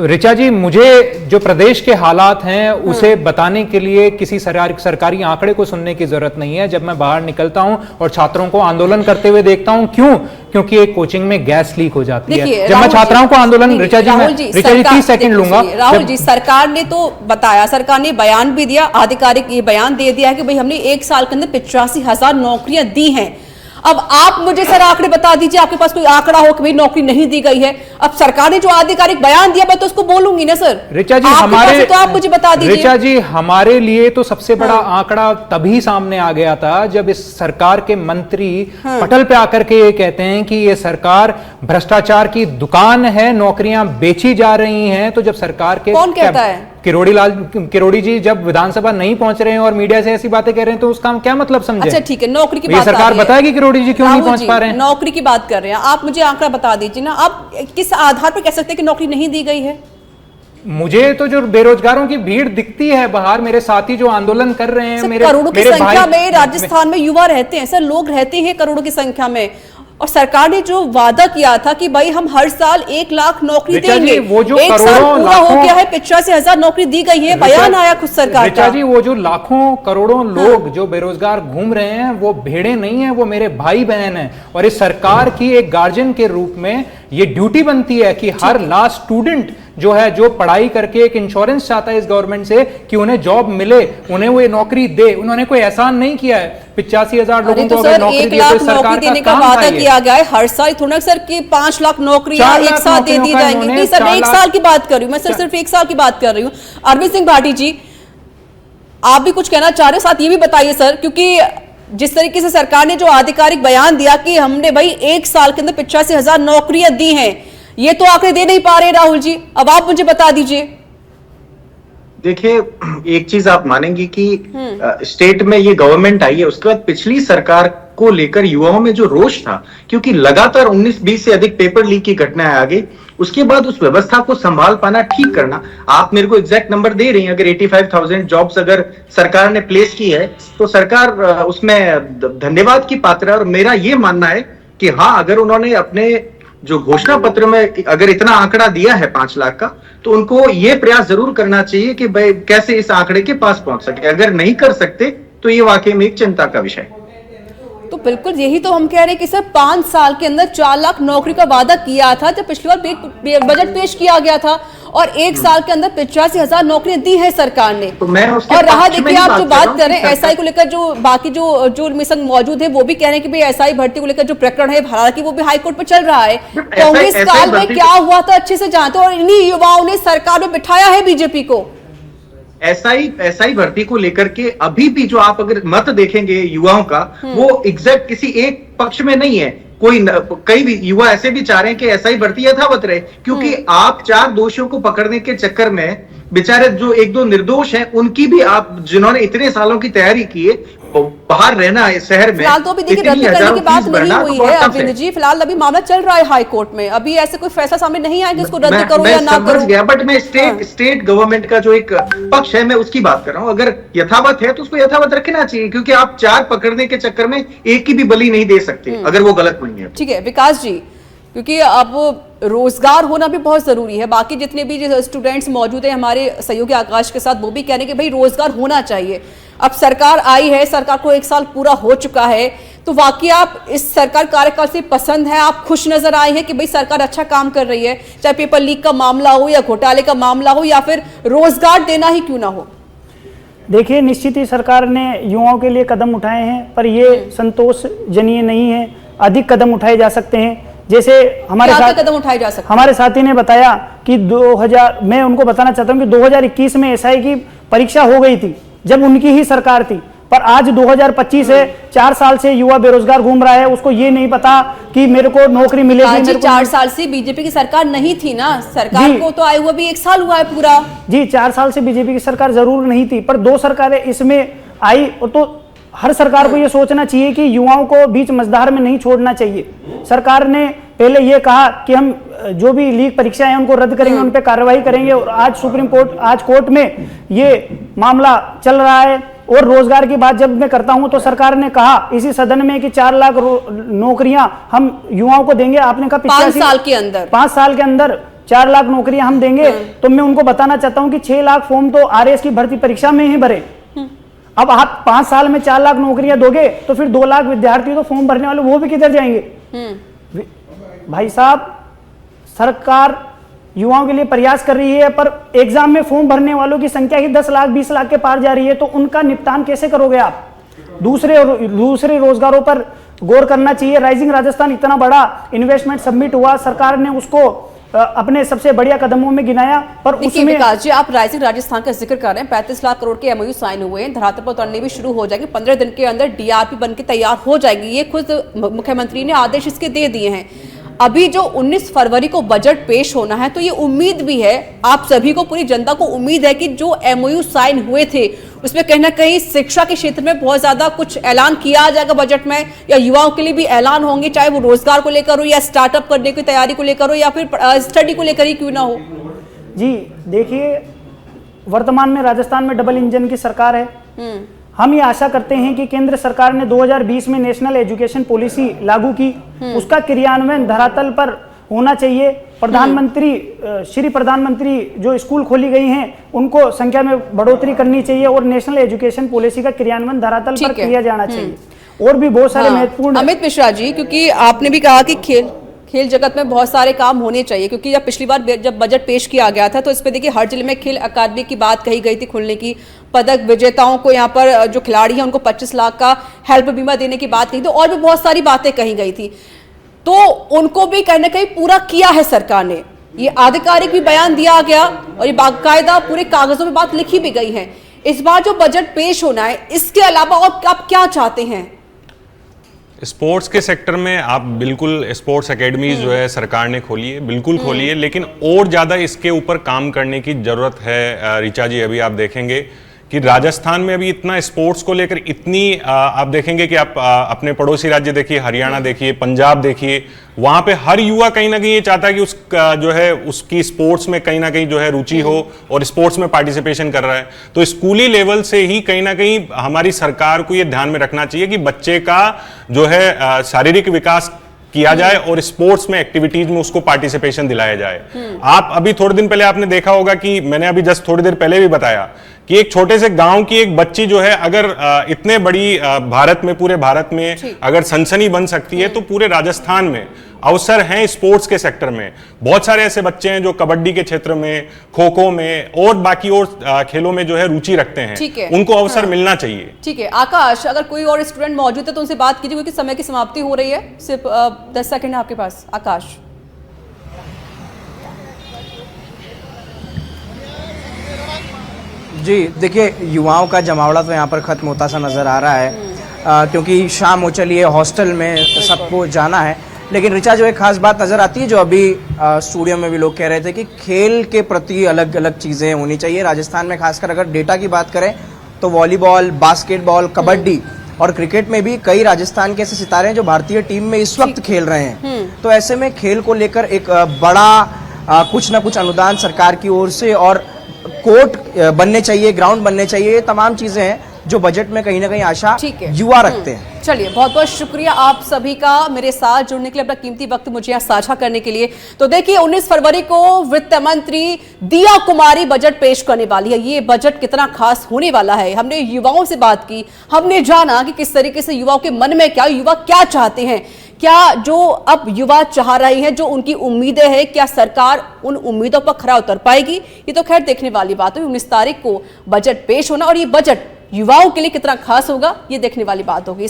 ऋचा जी, मुझे जो प्रदेश के हालात हैं उसे बताने के लिए किसी सरकारी आंकड़े को सुनने की जरूरत नहीं है। जब मैं बाहर निकलता हूं और छात्रों को आंदोलन करते हुए देखता हूं, क्योंकि एक कोचिंग में गैस लीक हो जाती है। जब मैं छात्राओं को आंदोलन, ऋचा जी 30 सेकंड लूंगा। राहुल जी, सरकार ने तो बताया, सरकार ने बयान भी दिया, आधिकारिक ये बयान दे दिया है कि भाई हमने 1 साल के अंदर 85,000 नौकरियां दी हैं। अब आप मुझे सर आंकड़े बता दीजिए, आपके पास कोई आंकड़ा हो कि भाई नौकरी नहीं दी गई है। अब सरकार ने जो आधिकारिक बयान दिया मैं तो उसको बोलूंगी ना सर। ऋचा जी, हमारे तो आप मुझे बता दीजिए। ऋचा जी, हमारे लिए तो सबसे बड़ा आंकड़ा तभी सामने आ गया था जब इस सरकार के मंत्री पटल पे आकर के ये कहते हैं कि ये सरकार भ्रष्टाचार की दुकान है, नौकरियां बेची जा रही हैं। तो जब सरकार के, कौन कहता है? किरोड़ी जी जब विधानसभा नहीं पहुंच रहे हैं और मीडिया से ऐसी बातें कह रहे हैं तो उसका हम क्या मतलब समझे? अच्छा ठीक है, नौकरी की बात सरकार बताएगी किरोड़ी जी क्यों नहीं पहुंच पा रहे हैं? नौकरी की बात कर रहे हैं आप, मुझे आंकड़ा बता दीजिए ना। आप किस आधार पर कह सकते हैं कि नौकरी नहीं दी गई है? मुझे तो जो बेरोजगारों की भीड़ दिखती है बाहर, मेरे साथी जो आंदोलन कर रहे हैं, करोड़ों की संख्या में राजस्थान में युवा रहते हैं सर, लोग रहते हैं करोड़ों की संख्या में। और सरकार ने जो वादा किया था कि भाई हम हर साल 1 लाख नौकरी देंगे, वो जो 1 साल पूरा हो गया है, 85,000 नौकरी दी गई है, बयान आया खुद सरकार का। जी, वो जो लाखों करोड़ों लोग जो बेरोजगार घूम रहे हैं वो भेड़े नहीं है, वो मेरे भाई बहन हैं। और इस सरकार की एक गार्जियन के रूप में ये ड्यूटी बनती है कि हर लास्ट स्टूडेंट जो है, जो पढ़ाई करके एक इंश्योरेंस चाहता है इस गवर्नमेंट से कि उन्हें जॉब मिले, उन्हें वो नौकरी दे। उन्होंने कोई एहसान नहीं किया है। 85,000 लोगों को अगर नौकरी दी तो सरकार देने का वादा किया गया है हर साल, थोड़ा सर कि 5 लाख नौकरियां एक साथ दे दी जाएंगी। नहीं सर, मैं 1 साल की बात कर रही हूँ, मैं सिर्फ 1 साल की बात कर रही हूँ। अरविंद सिंह भाटी जी, आप भी कुछ कहना चाह रहे हो? साथ ये भी बताइए सर, क्योंकि जिस तरीके से सरकार ने जो आधिकारिक बयान दिया कि हमने भाई 1 साल के अंदर 85,000 नौकरियां दी हैं, ये तो आंकड़े दे नहीं पा रहे राहुल जी। अब आप मुझे बता दीजिए। देखिए, एक चीज आप मानेंगी कि स्टेट में ये गवर्नमेंट आई है, उसके बाद पिछली सरकार को लेकर युवाओं में जो रोष था, क्योंकि लगातार 19-20 से अधिक पेपर लीक की घटनाएं आ गई, उसके बाद उस व्यवस्था को संभाल पाना, ठीक करना। आप मेरे को एग्जैक्ट नंबर दे रही हैं, अगर 85,000 जॉब्स अगर सरकार ने प्लेस की है तो सरकार उसमें धन्यवाद की पात्र है। और मेरा ये मानना है कि हाँ, अगर उन्होंने अपने जो घोषणा पत्र में अगर इतना आंकड़ा दिया है 5 लाख का, तो उनको ये प्रयास जरूर करना चाहिए कि भाई कैसे इस आंकड़े के पास पहुंच सके। अगर नहीं कर सकते तो ये वाकई में एक चिंता का विषय है। तो बिल्कुल यही तो हम कह रहे हैं कि सर 5 साल के अंदर 4 लाख नौकरी का वादा किया था जब पिछली बार बजट पेश किया गया था, और 1 साल के अंदर 85,000 नौकरियां दी है सरकार ने। तो मैं और रहा देखिए, आप जो बात कर रहे हैं एसआई को लेकर, जो बाकी जो मिशन मौजूद है वो भी कह रहे हैं कि भाई एसआई भर्ती को लेकर जो प्रकरण है, हालांकि वो भी हाईकोर्ट पर चल रहा है। कांग्रेस काल में क्या हुआ था अच्छे से जानते हो, और इन्हीं युवाओं ने सरकार में बिठाया है बीजेपी को। एसआई भर्ती को लेकर के अभी भी जो आप अगर मत देखेंगे युवाओं का, वो एग्जैक्ट किसी एक पक्ष में नहीं है। कई भी युवा ऐसे भी चाह रहे हैं कि ऐसा ही भर्ती यथावत रहे, क्योंकि आप 4 दोषियों को पकड़ने के चक्कर में बेचारे जो 1-2 निर्दोष हैं उनकी भी आप, जिन्होंने इतने सालों की तैयारी की है, बाहर रहना है शहर में, फिलहाल तो अभी देखिए रद्द करने की बात नहीं हुई है अरविंद जी, फिलहाल अभी मामला चल रहा है हाई कोर्ट में, अभी ऐसे कोई फैसला सामने नहीं आया कि इसको रद्द करो या ना करो। गया, बट मैं स्टेट गवर्नमेंट का जो एक पक्ष है मैं उसकी बात कर रहा हूं। अगर यथावत है तो उसको यथावत रखना चाहिए, क्योंकि आप 4 पकड़ने के चक्कर में एक की भी बलि नहीं दे सकते अगर वो गलत नहीं है। ठीक है विकास जी, क्योंकि अब रोजगार होना भी बहुत जरूरी है, बाकी जितने भी स्टूडेंट्स मौजूद हैं हमारे सहयोगी आकाश के साथ, वो भी कह रहे हैं कि भाई रोजगार होना चाहिए। अब सरकार आई है, सरकार को 1 साल पूरा हो चुका है, तो वाकई आप इस सरकार कार्यकाल से पसंद है, आप खुश नजर आए हैं कि भाई सरकार अच्छा काम कर रही है, चाहे पेपर लीक का मामला हो या घोटाले का मामला हो या फिर रोजगार देना ही क्यों ना हो? देखिए निश्चित ही सरकार ने युवाओं के लिए कदम उठाए हैं, पर ये संतोषजनक नहीं है, अधिक कदम उठाए जा सकते हैं। जैसे हमारे साथ कदम उठाए जा सकते हैं? हमारे साथी ने बताया कि 2000, मैं उनको बताना चाहता हूं कि 2021 में एसआई की परीक्षा हो गई थी जब उनकी ही सरकार थी, पर आज 2025 है, 4 साल से युवा बेरोजगार घूम रहा है, उसको ये नहीं पता कि मेरे को नौकरी मिलेगी। जी 4 साल से बीजेपी की सरकार नहीं थी ना, सरकार को तो आए हुआ भी 1 साल हुआ है पूरा। जी 4 साल से बीजेपी की सरकार जरूर नहीं थी, पर 2 सरकारें इसमें आई, और तो हर सरकार को ये सोचना चाहिए कि युवाओं को बीच मझधार में नहीं छोड़ना चाहिए। सरकार ने पहले ये कहा कि हम जो भी लीक परीक्षाएं हैं उनको रद्द करेंगे, उन पर कार्रवाई करेंगे, और आज कोर्ट में ये मामला चल रहा है। और रोजगार की बात जब मैं करता हूं तो सरकार ने कहा इसी सदन में कि 4 लाख नौकरियां हम युवाओं को देंगे। आपने कहा 5 साल के अंदर 5 साल के अंदर 4 लाख नौकरियां हम देंगे, तो मैं उनको बताना चाहता हूं कि 6 लाख फॉर्म तो आरएएस की भर्ती परीक्षा में ही भरे। अब आप 5 साल में 4 लाख नौकरियां दोगे तो फिर 2 लाख विद्यार्थी तो फॉर्म भरने वाले वो भी किधर जाएंगे? भाई साहब, सरकार युवाओं के लिए प्रयास कर रही है, पर एग्जाम में फॉर्म भरने वालों की संख्या ही 10 लाख 20 लाख के पार जा रही है, तो उनका निपटान कैसे करोगे आप? दूसरे रोजगारों पर गौर करना चाहिए। राइजिंग राजस्थान इतना बड़ा इन्वेस्टमेंट सबमिट हुआ, सरकार ने उसको अपने सबसे बढ़िया कदमों में गिनाया, पर उसमें विकास जी आप राइजिंग राजस्थान का जिक्र कर रहे हैं, 35 लाख करोड़ के एमओयू साइन हुए हैं, धरातल पर उतरने भी शुरू हो जाएंगे, 15 दिन के अंदर डीआरपी बनके तैयार हो जाएगी, ये खुद मुख्यमंत्री ने आदेश इसके दे दिए हैं। अभी जो 19 फरवरी को बजट पेश होना है, तो ये उम्मीद भी है, आप सभी को, पूरी जनता को उम्मीद है कि जो एमओयू साइन हुए थे उसमें कहीं ना कहीं शिक्षा के क्षेत्र में बहुत ज्यादा कुछ ऐलान किया जाएगा बजट में, या युवाओं के लिए भी ऐलान होंगे, चाहे वो रोजगार को लेकर हो या स्टार्टअप करने की तैयारी को लेकर हो या फिर स्टडी को लेकर ही क्यों ना हो। जी देखिए, वर्तमान में राजस्थान में डबल इंजन की सरकार है। हम ये आशा करते हैं कि केंद्र सरकार ने 2020 में नेशनल एजुकेशन पॉलिसी लागू की, उसका क्रियान्वयन धरातल पर होना चाहिए। श्री प्रधानमंत्री जो स्कूल खोली गई हैं उनको संख्या में बढ़ोतरी करनी चाहिए, और नेशनल एजुकेशन पॉलिसी का क्रियान्वयन धरातल पर किया जाना चाहिए। और भी बहुत सारे महत्वपूर्ण। अमित मिश्रा जी, क्योंकि आपने भी कहा कि खेल जगत में बहुत सारे काम होने चाहिए, क्योंकि जब पिछली बार जब बजट पेश किया गया था तो इस पे देखिए हर जिले में खेल अकादमी की बात कही गई थी खुलने की, पदक विजेताओं को यहाँ पर जो खिलाड़ी हैं उनको 25 लाख का हेल्प बीमा देने की बात कही थी, और भी बहुत सारी बातें कही गई थी, तो उनको भी कहीं ना कहीं पूरा किया है सरकार ने। ये आधिकारिक भी बयान दिया गया और ये बाकायदा पूरे कागजों में बात लिखी भी गई है। इस बार जो बजट पेश होना है, इसके अलावा और आप क्या चाहते हैं? स्पोर्ट्स के सेक्टर में आप बिल्कुल स्पोर्ट्स एकेडमीज जो है सरकार ने खोली है, बिल्कुल खोली है, लेकिन और ज़्यादा इसके ऊपर काम करने की ज़रूरत है। ऋचा जी, अभी आप देखेंगे कि राजस्थान में अभी इतना स्पोर्ट्स को लेकर इतनी आप देखेंगे कि आप अपने पड़ोसी राज्य देखिए, हरियाणा देखिए, पंजाब देखिए, वहां पे हर युवा कहीं ना कहीं ये चाहता है कि जो है उसकी स्पोर्ट्स में कहीं ना कहीं जो है रुचि हो और स्पोर्ट्स में पार्टिसिपेशन कर रहा है। तो स्कूली लेवल से ही कहीं ना कहीं हमारी सरकार को ये ध्यान में रखना चाहिए कि बच्चे का जो है शारीरिक विकास किया जाए और स्पोर्ट्स में एक्टिविटीज में उसको पार्टिसिपेशन दिलाया जाए। आप अभी थोड़े दिन पहले आपने देखा होगा कि मैंने अभी जस्ट थोड़ी देर पहले भी बताया कि एक छोटे से गांव की एक बच्ची जो है अगर इतने बड़ी भारत में, पूरे भारत में अगर सनसनी बन सकती है, तो पूरे राजस्थान में अवसर हैं स्पोर्ट्स के सेक्टर में। बहुत सारे ऐसे बच्चे हैं जो कबड्डी के क्षेत्र में, खो खो में और बाकी और खेलों में जो है रुचि रखते हैं, उनको अवसर मिलना चाहिए। ठीक है आकाश, अगर कोई और स्टूडेंट मौजूद है तो उनसे बात कीजिए, क्योंकि समय की समाप्ति हो रही है, सिर्फ 10 सेकंड है आपके पास। आकाश जी देखिए, युवाओं का जमावड़ा तो यहाँ पर ख़त्म होता सा नज़र आ रहा है, क्योंकि शाम हो चली है, हॉस्टल में सबको जाना है। लेकिन ऋचा, जो एक खास बात नजर आती है, जो अभी स्टूडियो में भी लोग कह रहे थे कि खेल के प्रति अलग अलग चीजें होनी चाहिए राजस्थान में। खासकर अगर डेटा की बात करें तो वॉलीबॉल, बास्केटबॉल, कबड्डी और क्रिकेट में भी कई राजस्थान के ऐसे सितारे हैं जो भारतीय टीम में इस वक्त खेल रहे हैं। तो ऐसे में खेल को लेकर एक बड़ा कुछ ना कुछ अनुदान सरकार की ओर से, और कोर्ट बनने चाहिए, ग्राउंड बनने चाहिए, ये तमाम चीजें हैं जो बजट में कहीं ना कहीं आशा युवा रखते हैं। चलिए, बहुत बहुत शुक्रिया आप सभी का मेरे साथ जुड़ने के लिए, अपना कीमती वक्त मुझे यहाँ साझा करने के लिए। तो देखिए, 19 फरवरी को वित्त मंत्री दिया कुमारी बजट पेश करने वाली है। ये बजट कितना खास होने वाला है, हमने युवाओं से बात की, हमने जाना कि किस तरीके से युवाओं के मन में क्या, युवा क्या चाहते हैं, क्या जो अब युवा चाह रहे हैं, जो उनकी उम्मीदें हैं, क्या सरकार उन उम्मीदों पर खरा उतर पाएगी? ये तो खैर देखने वाली बात है। 19 तारीख को बजट पेश होना, और ये बजट युवाओं के लिए कितना खास होगा, ये देखने वाली बात होगी।